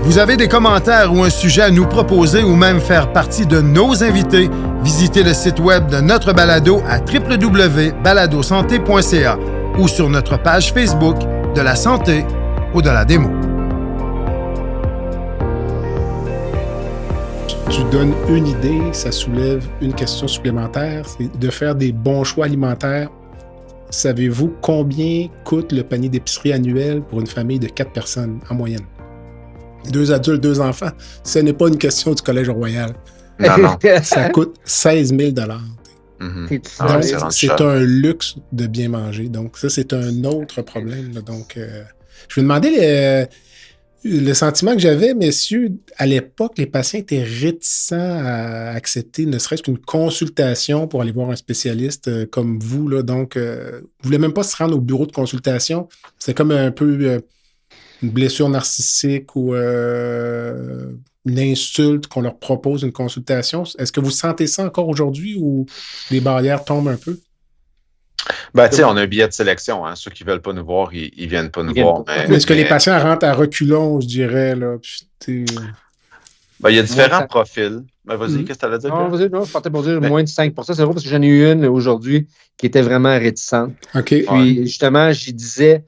Vous avez des commentaires ou un sujet à nous proposer ou même faire partie de nos invités? Visitez le site web de notre balado à www.baladosanté.ca ou sur notre page Facebook de la santé au-delà des mots. Tu donnes une idée, ça soulève une question supplémentaire, c'est de faire des bons choix alimentaires. Savez-vous combien coûte le panier d'épicerie annuel pour une famille de 4 personnes en moyenne? 2 adultes, 2 enfants. Ce n'est pas une question du Collège Royal. Non. Ça coûte 16 000 Mm-hmm. Donc, c'est un luxe de bien manger. Donc, ça, c'est un autre problème. Là. Donc, je vais demander le sentiment que j'avais, messieurs. À l'époque, les patients étaient réticents à accepter ne serait-ce qu'une consultation pour aller voir un spécialiste comme vous. Là. Donc, ils ne voulaient même pas se rendre au bureau de consultation. C'est comme un peu une blessure narcissique ou une insulte qu'on leur propose une consultation. Est-ce que vous sentez ça encore aujourd'hui ou les barrières tombent un peu? Ben, tu sais, on a un billet de sélection. Hein. Ceux qui ne veulent pas nous voir, ils viennent pas nous voir. Mais est-ce que les patients rentrent à reculons, je dirais? Là, il y a différents profils. Ben, vas-y, qu'est-ce que tu allais dire? Non, vas-y, je partais pour dire moins de 5 c'est drôle parce que j'en ai eu une aujourd'hui qui était vraiment réticente. OK. Puis, justement, j'y disais,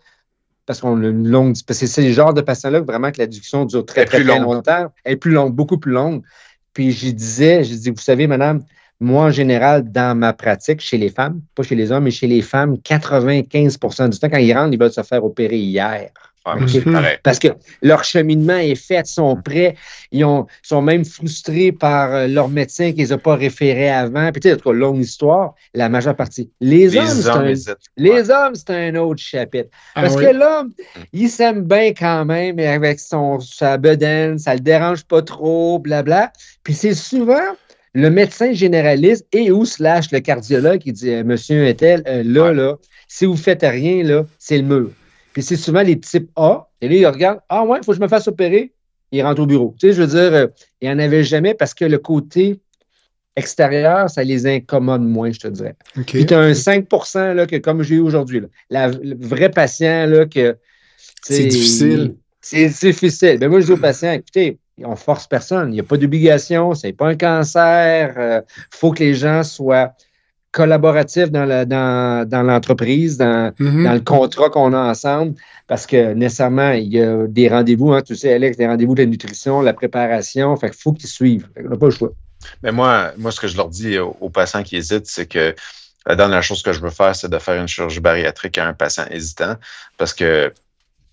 parce qu'on a une longue... Parce que c'est le genre de patient-là vraiment que l'addiction dure très longtemps. Elle est plus longue, beaucoup plus longue. Puis, j'ai dit, vous savez, madame, moi, en général, dans ma pratique, chez les femmes, pas chez les hommes, mais chez les femmes, 95% du temps, quand ils rentrent, ils veulent se faire opérer hier. Okay? Parce que leur cheminement est fait, ils sont prêts, sont même frustrés par leur médecin qui les a pas référés avant. Puis, tu sais, en tout cas, longue histoire, la majeure partie. Les hommes, c'est un autre chapitre. Parce que l'homme, il s'aime bien quand même avec sa bedaine, ça le dérange pas trop, blabla. Puis, c'est souvent le médecin généraliste et ou / le cardiologue qui dit monsieur est-elle, là, si vous faites rien, là, c'est le mur. Puis c'est souvent les types A. Et là, ils regardent, ah ouais, il faut que je me fasse opérer. Ils rentrent au bureau. Tu sais, je veux dire, il n'y en avait jamais parce que le côté extérieur, ça les incommode moins, je te dirais. OK. Puis tu as un 5% là, que, comme j'ai eu aujourd'hui, là, le vrai patient là, que C'est difficile. C'est difficile. Ben moi, je dis aux patients, écoutez, on force personne. Il n'y a pas d'obligation, c'est pas un cancer. Faut que les gens soient collaboratifs dans l'entreprise, dans le contrat qu'on a ensemble, parce que nécessairement, il y a des rendez-vous, hein, tu sais, Alex, des rendez-vous de la nutrition, la préparation, fait qu'il faut qu'ils suivent. On n'a pas le choix. Mais moi, ce que je leur dis aux patients qui hésitent, c'est que la dernière chose que je veux faire, c'est de faire une chirurgie bariatrique à un patient hésitant, parce que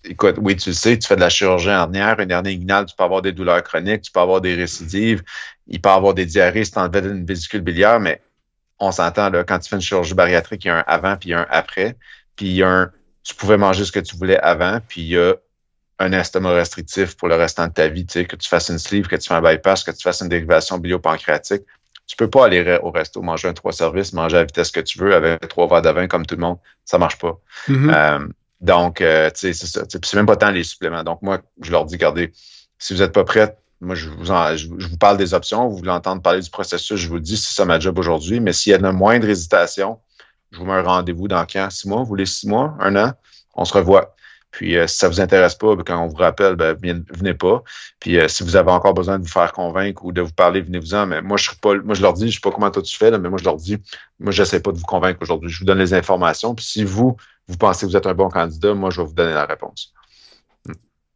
écoute, oui, tu le sais, tu fais de la chirurgie hernière, une hernie inguinale, tu peux avoir des douleurs chroniques, tu peux avoir des récidives, il peut avoir des diarrhées si tu enlevais une vésicule biliaire, mais on s'entend, là, quand tu fais une chirurgie bariatrique, il y a un avant puis il y a un après, puis il y a tu pouvais manger ce que tu voulais avant, puis il y a un estomac restrictif pour le restant de ta vie, tu sais, que tu fasses une sleeve, que tu fasses un bypass, que tu fasses une dérivation biliopancréatique. Tu peux pas aller au resto, manger un 3 services, manger à la vitesse que tu veux avec 3 verres de vin comme tout le monde. Ça marche pas. Donc, tu sais, c'est ça. Puis c'est même pas tant les suppléments. Donc, moi, je leur dis, regardez, si vous n'êtes pas prêts, moi, je vous parle des options. Vous voulez entendre parler du processus, je vous le dis, c'est ça ma job aujourd'hui. Mais s'il y a une moindre hésitation, je vous mets un rendez-vous dans 6 mois. Vous voulez 6 mois, 1 an? On se revoit. Puis, si ça vous intéresse pas, quand on vous rappelle, venez pas. Puis, si vous avez encore besoin de vous faire convaincre ou de vous parler, venez-vous-en. Mais moi, je leur dis, je sais pas comment toi tu fais, là, mais moi, je leur dis, moi, j'essaie pas de vous convaincre aujourd'hui. Je vous donne les informations. Puis, si vous pensez que vous êtes un bon candidat, moi, je vais vous donner la réponse.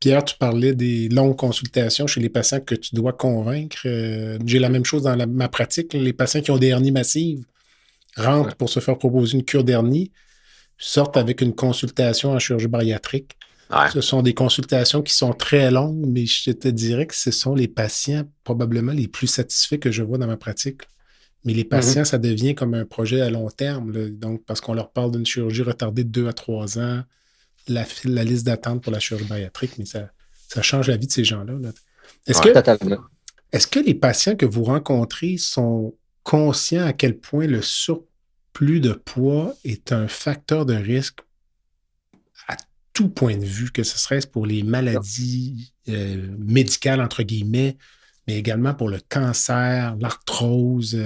Pierre, tu parlais des longues consultations chez les patients que tu dois convaincre. J'ai la même chose dans ma pratique. Les patients qui ont des hernies massives rentrent pour se faire proposer une cure d'hernie, sortent avec une consultation en chirurgie bariatrique. Ouais. Ce sont des consultations qui sont très longues, mais je te dirais que ce sont les patients probablement les plus satisfaits que je vois dans ma pratique. Mais les patients, ça devient comme un projet à long terme. Là. Donc, parce qu'on leur parle d'une chirurgie retardée de 2 à 3 ans, la liste d'attente pour la chirurgie bariatrique, mais ça change la vie de ces gens-là. Là. Est-ce que les patients que vous rencontrez sont conscients à quel point le surplus de poids est un facteur de risque à tout point de vue, que ce serait pour les maladies médicales, entre guillemets, mais également pour le cancer, l'arthrose,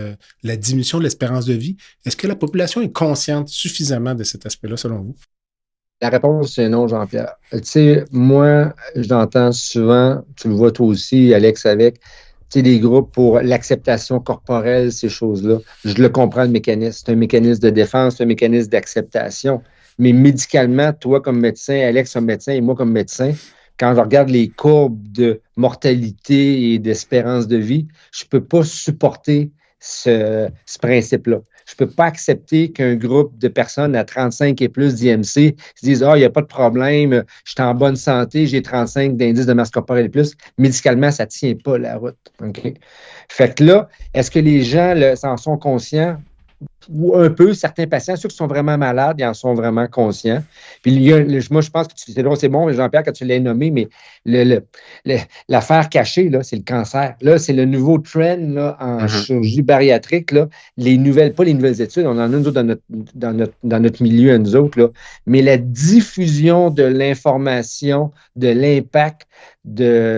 la diminution de l'espérance de vie? Est-ce que la population est consciente suffisamment de cet aspect-là, selon vous? La réponse, c'est non, Jean-Pierre. Tu sais, moi, j'entends souvent, tu le vois toi aussi, Alex, avec, tu sais, des groupes pour l'acceptation corporelle, ces choses-là. Je le comprends, le mécanisme. C'est un mécanisme de défense, c'est un mécanisme d'acceptation. Mais médicalement, toi comme médecin, Alex comme médecin et moi comme médecin, quand je regarde les courbes de mortalité et d'espérance de vie, je ne peux pas supporter ce principe-là. Je ne peux pas accepter qu'un groupe de personnes à 35 et plus d'IMC se disent « Ah, il n'y a pas de problème, je suis en bonne santé, j'ai 35 d'indice de masse corporelle et plus. » Médicalement, ça ne tient pas la route. Okay? Fait que là, est-ce que les gens s'en sont conscients? Ou un peu, certains patients, ceux qui sont vraiment malades, ils en sont vraiment conscients. Puis moi, je pense que c'est bon, Jean-Pierre, quand tu l'as nommé, mais l'affaire cachée, là, c'est le cancer. Là, c'est le nouveau trend là, en chirurgie bariatrique. Là, pas les nouvelles études, on en a nous autres dans notre milieu, à nous autres, là, mais la diffusion de l'information, de l'impact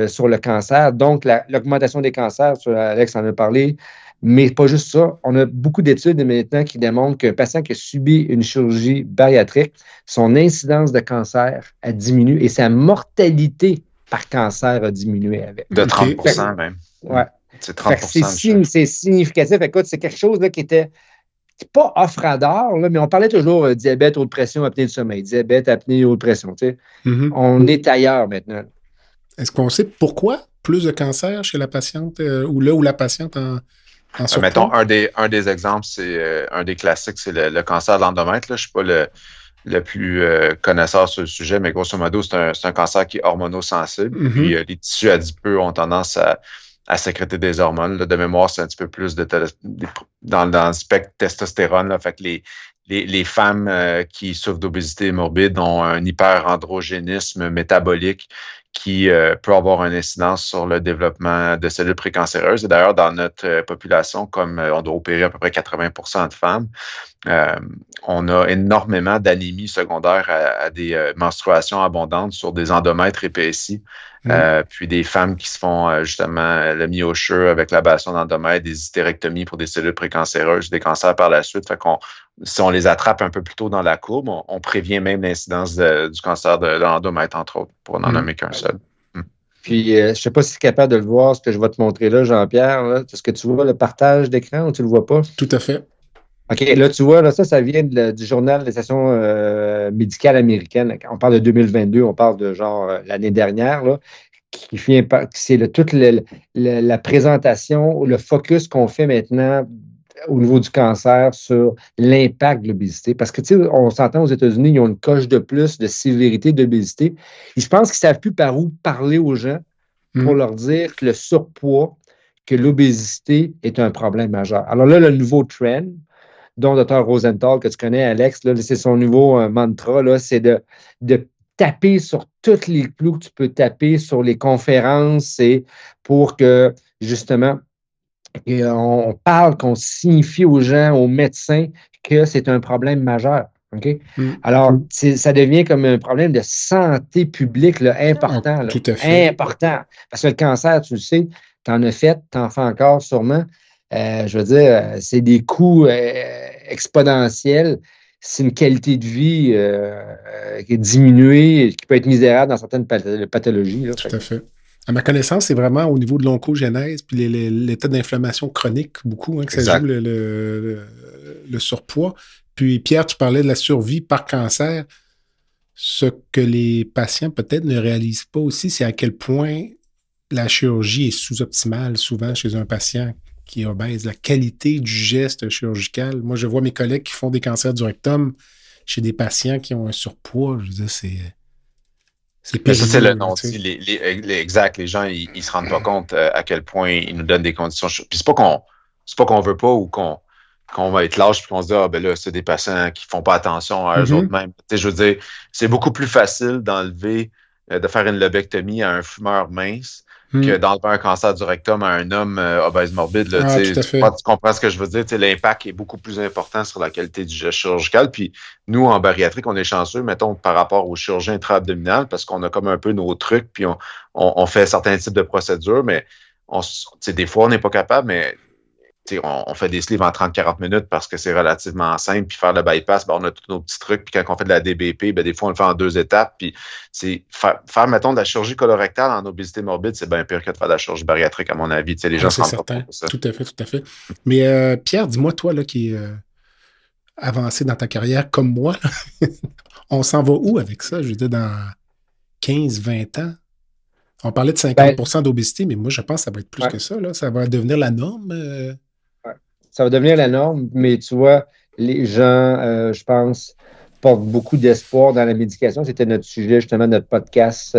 sur le cancer, donc l'augmentation des cancers, Alex en a parlé. Mais pas juste ça. On a beaucoup d'études maintenant qui démontrent qu'un patient qui a subi une chirurgie bariatrique, son incidence de cancer a diminué et sa mortalité par cancer a diminué avec. De 30% même. Oui. C'est 30%. C'est significatif. Écoute, c'est quelque chose là, qui était pas offradeur, là, mais on parlait toujours diabète, haute pression, apnée du sommeil. Diabète, apnée, haute pression. Tu sais. On est ailleurs maintenant. Est-ce qu'on sait pourquoi plus de cancer chez la patiente ou là où la patiente en mettons, un des exemples, c'est un des classiques, c'est le cancer de l'endomètre. Je ne suis pas le plus connaisseur sur le sujet, mais grosso modo, c'est un cancer qui est hormonosensible. Puis les tissus adipeux ont tendance à sécréter des hormones. Là. De mémoire, c'est un petit peu plus dans le spectre testostérone. Là. Fait que les femmes qui souffrent d'obésité morbide ont un hyperandrogénisme métabolique qui peut avoir une incidence sur le développement de cellules précancéreuses. Et d'ailleurs, dans notre population, comme on doit opérer à peu près 80% de femmes, on a énormément d'anémie secondaire à des menstruations abondantes sur des endomètres épaissis Puis des femmes qui se font justement le myocheux avec l'ablation d'endomètre, des hystérectomies pour des cellules précancéreuses, des cancers par la suite. Fait qu'on, si on les attrape un peu plus tôt dans la courbe, on prévient même l'incidence du cancer de l'endomètre, entre autres, pour n'en nommer qu'un seul. Puis, je ne sais pas si tu es capable de le voir, ce que je vais te montrer là, Jean-Pierre. Là. Est-ce que tu vois le partage d'écran ou tu ne le vois pas? Tout à fait. OK, là, tu vois, là, ça vient du journal des stations médicales américaines. Quand on parle de 2022, on parle de genre l'année dernière, là, qui vient c'est toute la présentation, le focus qu'on fait maintenant au niveau du cancer sur l'impact de l'obésité. Parce que, tu sais, on s'entend aux États-Unis, ils ont une coche de plus de sévérité d'obésité. Et je pense qu'ils ne savent plus par où parler aux gens pour leur dire que le surpoids, que l'obésité est un problème majeur. Alors là, le nouveau trend, dont Dr. Rosenthal, que tu connais, Alex, là, c'est son nouveau mantra, là, c'est de taper sur tous les clous que tu peux taper sur les conférences et pour que, justement, on parle, qu'on signifie aux gens, aux médecins, que c'est un problème majeur. Okay? Alors, ça devient comme un problème de santé publique là, important. Là, tout à fait. Important. Parce que le cancer, tu le sais, tu en as fait, tu en fais encore sûrement. Je veux dire, c'est des coûts exponentiels. C'est une qualité de vie qui est diminuée, qui peut être misérable dans certaines pathologies. Là, tout à fait. À ma connaissance, c'est vraiment au niveau de l'oncogénèse puis l'état d'inflammation chronique, beaucoup, que ça joue le surpoids. Puis, Pierre, tu parlais de la survie par cancer. Ce que les patients peut-être ne réalisent pas aussi, c'est à quel point la chirurgie est sous-optimale souvent chez un patient qui est obèse. La qualité du geste chirurgical. Moi, je vois mes collègues qui font des cancers du rectum chez des patients qui ont un surpoids. Je veux dire, c'est ça, c'est le non-dit. Exact. Les gens, ils se rendent pas compte à quel point ils nous donnent des conditions. Puis c'est pas qu'on veut pas ou qu'on va être lâche puis qu'on se dit, ah, ben là, c'est des patients qui font pas attention à eux autres mêmes. Tu sais, je veux dire, c'est beaucoup plus facile d'enlever, de faire une lobectomie à un fumeur mince que d'enlever un cancer du rectum à un homme obèse morbide. Là, tu comprends ce que je veux dire? L'impact est beaucoup plus important sur la qualité du geste chirurgical. Puis nous, en bariatrique, on est chanceux, mettons, par rapport aux chirurgiens intra-abdominales, parce qu'on a comme un peu nos trucs, puis on fait certains types de procédures, mais des fois, on n'est pas capable, mais on fait des sleeves en 30-40 minutes parce que c'est relativement simple. Puis faire le bypass, on a tous nos petits trucs. Puis quand on fait de la DBP, des fois, on le fait en 2 étapes. Puis c'est faire, mettons, de la chirurgie colorectale en obésité morbide, c'est bien pire que de faire de la chirurgie bariatrique, à mon avis. Les gens se rendent pas compte de ça. Tout à fait. Mais Pierre, dis-moi, toi, là, qui est avancé dans ta carrière comme moi, là, on s'en va où avec ça? Je veux dire, dans 15-20 ans? On parlait de 50% d'obésité, mais moi, je pense que ça va être plus que ça. Là. Ça va devenir la norme. Ça va devenir la norme, mais tu vois, les gens, je pense, portent beaucoup d'espoir dans la médication. C'était notre sujet, justement, notre podcast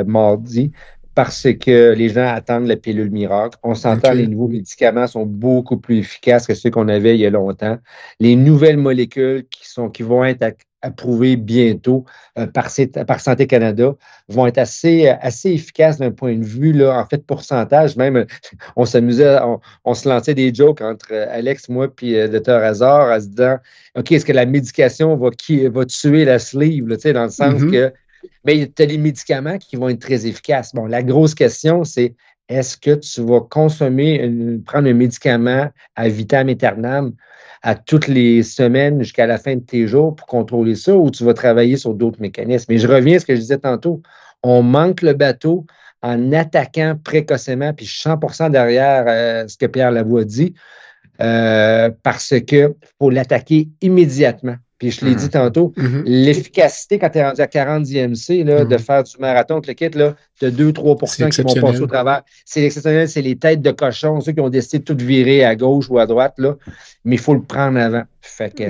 mardi, parce que les gens attendent la pilule miracle. On s'entend, les nouveaux médicaments sont beaucoup plus efficaces que ceux qu'on avait il y a longtemps. Les nouvelles molécules qui vont être approuvées bientôt par Santé Canada vont être assez efficaces d'un point de vue, là, en fait, pourcentage. Même, on s'amusait, on se lançait des jokes entre Alex, moi, puis Dr. Hazard, en se disant, OK, est-ce que la médication va tuer la sleeve, là, dans le sens que mais tu as les médicaments qui vont être très efficaces. Bon, la grosse question, c'est est-ce que tu vas prendre un médicament à vitam aeternam à toutes les semaines jusqu'à la fin de tes jours pour contrôler ça ou tu vas travailler sur d'autres mécanismes? Mais je reviens à ce que je disais tantôt. On manque le bateau en attaquant précocement, puis je suis 100% derrière ce que Pierre Lavoie dit, parce qu'il faut l'attaquer immédiatement. Puis je l'ai dit tantôt, l'efficacité quand tu es rendu à 40 IMC, là, de faire du marathon, tu as 2-3% qui vont passer au travers. C'est exceptionnel, c'est les têtes de cochon, ceux qui ont décidé de tout virer à gauche ou à droite, là, mais il faut le prendre avant. Fait que,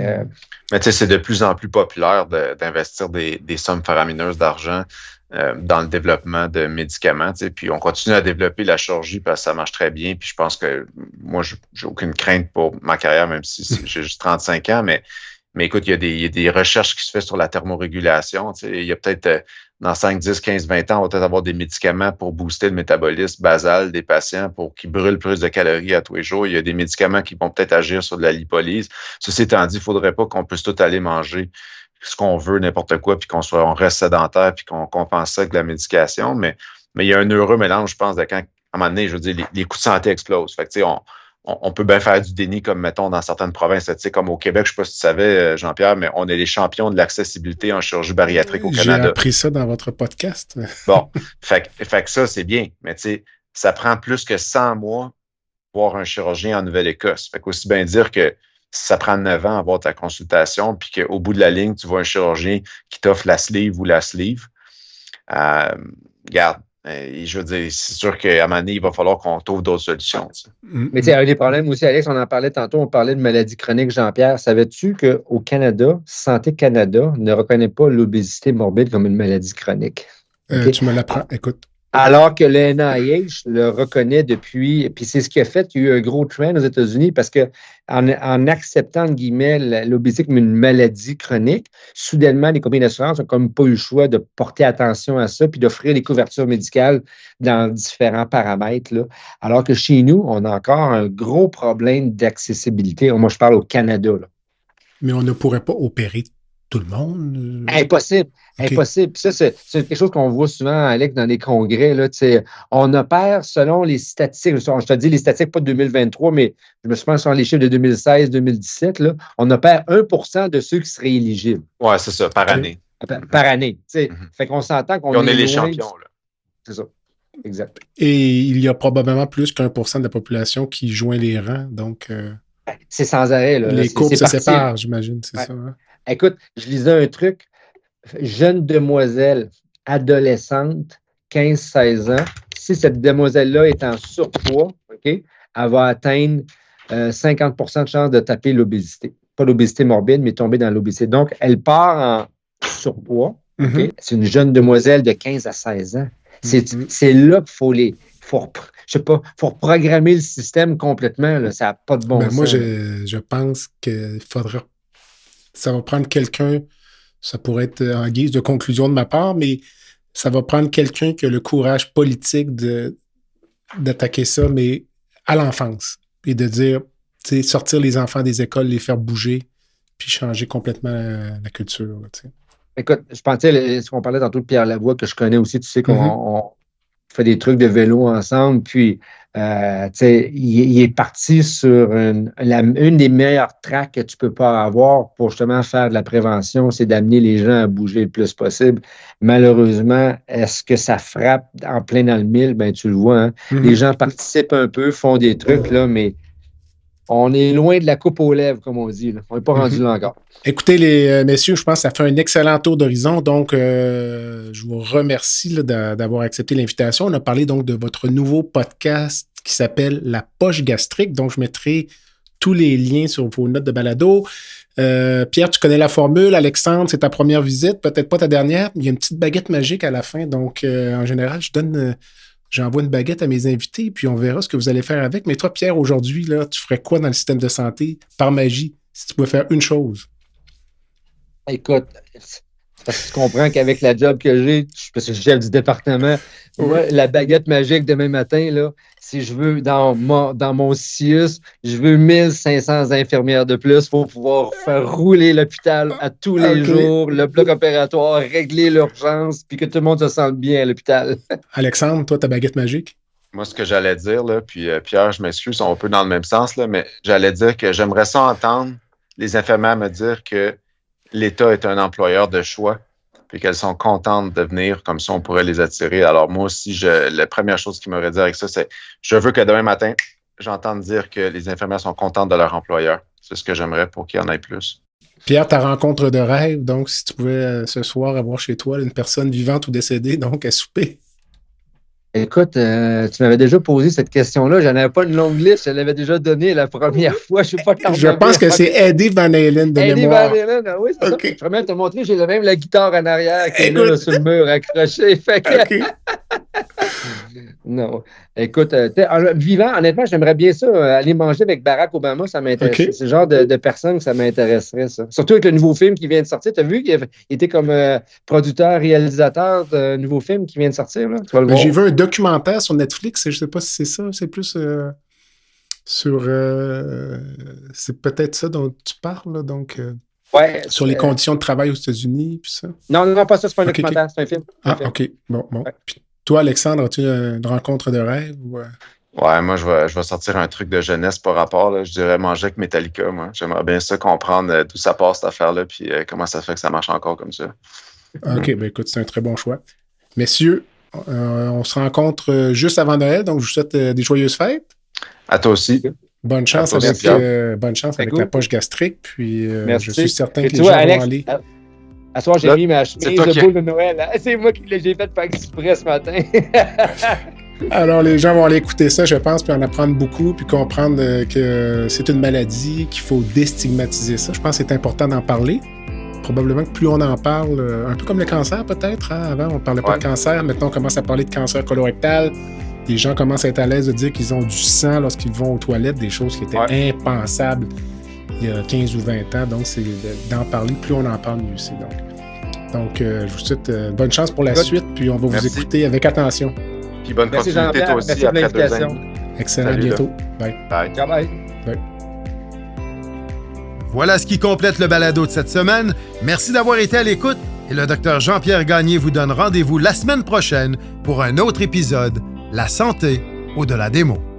mais tu sais, c'est de plus en plus populaire d'investir des sommes faramineuses d'argent dans le développement de médicaments. Puis on continue à développer la chirurgie parce que ça marche très bien. Puis je pense que moi, j'ai aucune crainte pour ma carrière, même si j'ai juste 35 ans, mais écoute, il y a des recherches qui se font sur la thermorégulation. Il y a peut-être dans 5, 10, 15, 20 ans, on va peut-être avoir des médicaments pour booster le métabolisme basal des patients pour qu'ils brûlent plus de calories à tous les jours. Il y a des médicaments qui vont peut-être agir sur de la lipolyse. Ceci étant dit, il ne faudrait pas qu'on puisse tout aller manger ce qu'on veut, n'importe quoi, puis on reste sédentaire, puis qu'on compense ça avec la médication. Mais Mais il y a un heureux mélange, je pense, de quand, à un moment donné, je veux dire, les coûts de santé explosent. Fait que, tu sais, on peut bien faire du déni, comme, mettons, dans certaines provinces. Tu sais, comme au Québec, je ne sais pas si tu savais, Jean-Pierre, mais on est les champions de l'accessibilité en chirurgie bariatrique au Canada. J'ai appris ça dans votre podcast. Bon, fait que ça, c'est bien. Mais tu sais, ça prend plus que 100 mois voir un chirurgien en Nouvelle-Écosse. Fait qu'aussi bien dire que ça prend 9 ans à avoir ta consultation, puis qu'au bout de la ligne, tu vois un chirurgien qui t'offre la sleeve ou la sleeve. Regarde, je veux dire, c'est sûr qu'à un moment donné, il va falloir qu'on trouve d'autres solutions. Mais tu sais, un des problèmes aussi, Alex, on en parlait tantôt, on parlait de maladies chroniques, Jean-Pierre. Savais-tu qu'au Canada, Santé Canada ne reconnaît pas l'obésité morbide comme une maladie chronique? Okay? Tu me l'apprends, écoute. Alors que le NIH le reconnaît depuis, puis c'est ce qui a fait qu'il y a eu un gros trend aux États-Unis parce que en acceptant, entre guillemets, l'obésité comme une maladie chronique, soudainement, les compagnies d'assurance n'ont comme pas eu le choix de porter attention à ça puis d'offrir des couvertures médicales dans différents paramètres. Là. Alors que chez nous, on a encore un gros problème d'accessibilité. Moi, je parle au Canada. Là. Mais on ne pourrait pas opérer tout le monde? Impossible. Okay. Impossible. Puis ça, c'est quelque chose qu'on voit souvent, Alex, dans les congrès. Là, on opère selon les statistiques. Je te dis les statistiques, pas de 2023, mais je me souviens sur les chiffres de 2016-2017. On opère 1% de ceux qui seraient éligibles. Oui, c'est ça, par année. Par année. Fait qu'on s'entend qu'on on est les champions. Là. C'est ça. Exact. Et il y a probablement plus qu'1% de la population qui joint les rangs. Donc, c'est sans arrêt. Là. Les courbes se séparent, j'imagine. C'est ça. Hein? Écoute, je lisais un truc. Jeune demoiselle, adolescente, 15-16 ans, si cette demoiselle-là est en surpoids, OK, elle va atteindre 50% de chance de taper l'obésité. Pas l'obésité morbide, mais tomber dans l'obésité. Donc, elle part en surpoids. Okay? C'est une jeune demoiselle de 15 à 16 ans. C'est là qu'il faut reprogrammer le système complètement. Là. Ça n'a pas de bon sens. Moi, je pense qu'il faudra... Ça va prendre quelqu'un... Ça pourrait être en guise de conclusion de ma part, mais ça va prendre quelqu'un qui a le courage politique d'attaquer ça, mais à l'enfance. Et de dire, tu sais, sortir les enfants des écoles, les faire bouger, puis changer complètement la culture. Là, écoute, je pensais, ce qu'on parlait tantôt de Pierre Lavoie, que je connais aussi, tu sais qu'on fait des trucs de vélo ensemble, puis il est parti sur une des meilleures tracks que tu peux pas avoir pour justement faire de la prévention, c'est d'amener les gens à bouger le plus possible. Malheureusement, est-ce que ça frappe en plein dans le mille? Ben, tu le vois, hein? Les gens participent un peu, font des trucs, là, mais on est loin de la coupe aux lèvres, comme on dit. Là. On n'est pas rendu là encore. Écoutez, les messieurs, je pense que ça fait un excellent tour d'horizon. Donc, je vous remercie là, d'avoir accepté l'invitation. On a parlé donc de votre nouveau podcast qui s'appelle La Poche gastrique. Donc, je mettrai tous les liens sur vos notes de balado. Pierre, tu connais la formule. Alexandre, c'est ta première visite, peut-être pas ta dernière. Il y a une petite baguette magique à la fin. Donc, en général, j'envoie une baguette à mes invités, puis on verra ce que vous allez faire avec. Mais toi, Pierre, aujourd'hui, là, tu ferais quoi dans le système de santé par magie si tu pouvais faire une chose? Écoute, parce que tu comprends qu'avec la job que j'ai, parce que je suis chef du département, moi, la baguette magique demain matin, là, si je veux, dans mon CIUS, je veux 1500 infirmières de plus pour pouvoir faire rouler l'hôpital à tous les jours, le bloc opératoire, régler l'urgence, puis que tout le monde se sente bien à l'hôpital. Alexandre, toi, ta baguette magique? Moi, ce que j'allais dire, là, puis Pierre, je m'excuse, on va un peu dans le même sens, là, mais j'allais dire que j'aimerais ça entendre les infirmières me dire que l'État est un employeur de choix, puis qu'elles sont contentes de venir, comme ça on pourrait les attirer. Alors moi aussi, la première chose qu'il m'aurait dit avec ça, c'est je veux que demain matin, j'entende dire que les infirmières sont contentes de leur employeur. C'est ce que j'aimerais pour qu'il y en ait plus. Pierre, ta rencontre de rêve, donc si tu pouvais ce soir avoir chez toi une personne vivante ou décédée, donc à souper. Écoute, tu m'avais déjà posé cette question-là. Je n'avais pas une longue liste. Je l'avais déjà donnée la première fois. Je pense que c'est Eddie Van Halen de mémoire. Eddie Van Halen, oui, c'est okay. Ça. Je vais même te montrer, j'ai même la guitare en arrière qui est là sur le mur accrochée. Fait que... Non. Écoute, vivant, honnêtement, j'aimerais bien ça. Aller manger avec Barack Obama, ça m'intéresse. Okay. C'est le genre de personne que ça m'intéresserait, ça. Surtout avec le nouveau film qui vient de sortir. Tu as vu qu'il était comme producteur, réalisateur d'un nouveau film qui vient de sortir, là? Tu vas le voir. J'ai vu un documentaire sur Netflix, je ne sais pas si c'est ça, c'est plus sur... c'est peut-être ça dont tu parles, là, donc... Ouais, sur les conditions de travail aux États-Unis, puis ça? Non, pas ça, c'est pas un documentaire, c'est un film. OK. Bon. Ouais. Toi, Alexandre, as-tu une rencontre de rêve? Ou... Ouais, moi, je vais sortir un truc de jeunesse par rapport. Là. Je dirais manger avec Metallica, moi. J'aimerais bien ça comprendre d'où ça part, cette affaire-là, puis comment ça fait que ça marche encore comme ça. OK, ben écoute, c'est un très bon choix. Messieurs, on se rencontre juste avant Noël, donc je vous souhaite des joyeuses fêtes. À toi aussi. Bonne chance avec la poche gastrique, puis je suis certain que les gens vont aller... À soir, j'ai mis ma chemise de boule de Noël. Hein? C'est moi qui l'ai fait par exprès ce matin. Alors, les gens vont aller écouter ça, je pense, puis en apprendre beaucoup, puis comprendre que c'est une maladie, qu'il faut déstigmatiser ça. Je pense que c'est important d'en parler. Probablement que plus on en parle, un peu comme le cancer peut-être. Hein? Avant, on ne parlait pas de cancer. Maintenant, on commence à parler de cancer colorectal. Les gens commencent à être à l'aise de dire qu'ils ont du sang lorsqu'ils vont aux toilettes, des choses qui étaient impensables il y a 15 ou 20 ans. Donc, c'est d'en parler. Plus on en parle, mieux c'est. Donc, je vous souhaite bonne chance pour la suite, puis on va vous écouter avec attention. Puis bonne continuité toi aussi après 2 ans. Excellent, à bientôt. Bye. Bye. Ciao, bye. Bye. Voilà ce qui complète le balado de cette semaine. Merci d'avoir été à l'écoute et le Dr Jean-Pierre Gagné vous donne rendez-vous la semaine prochaine pour un autre épisode, La santé au-delà des mots.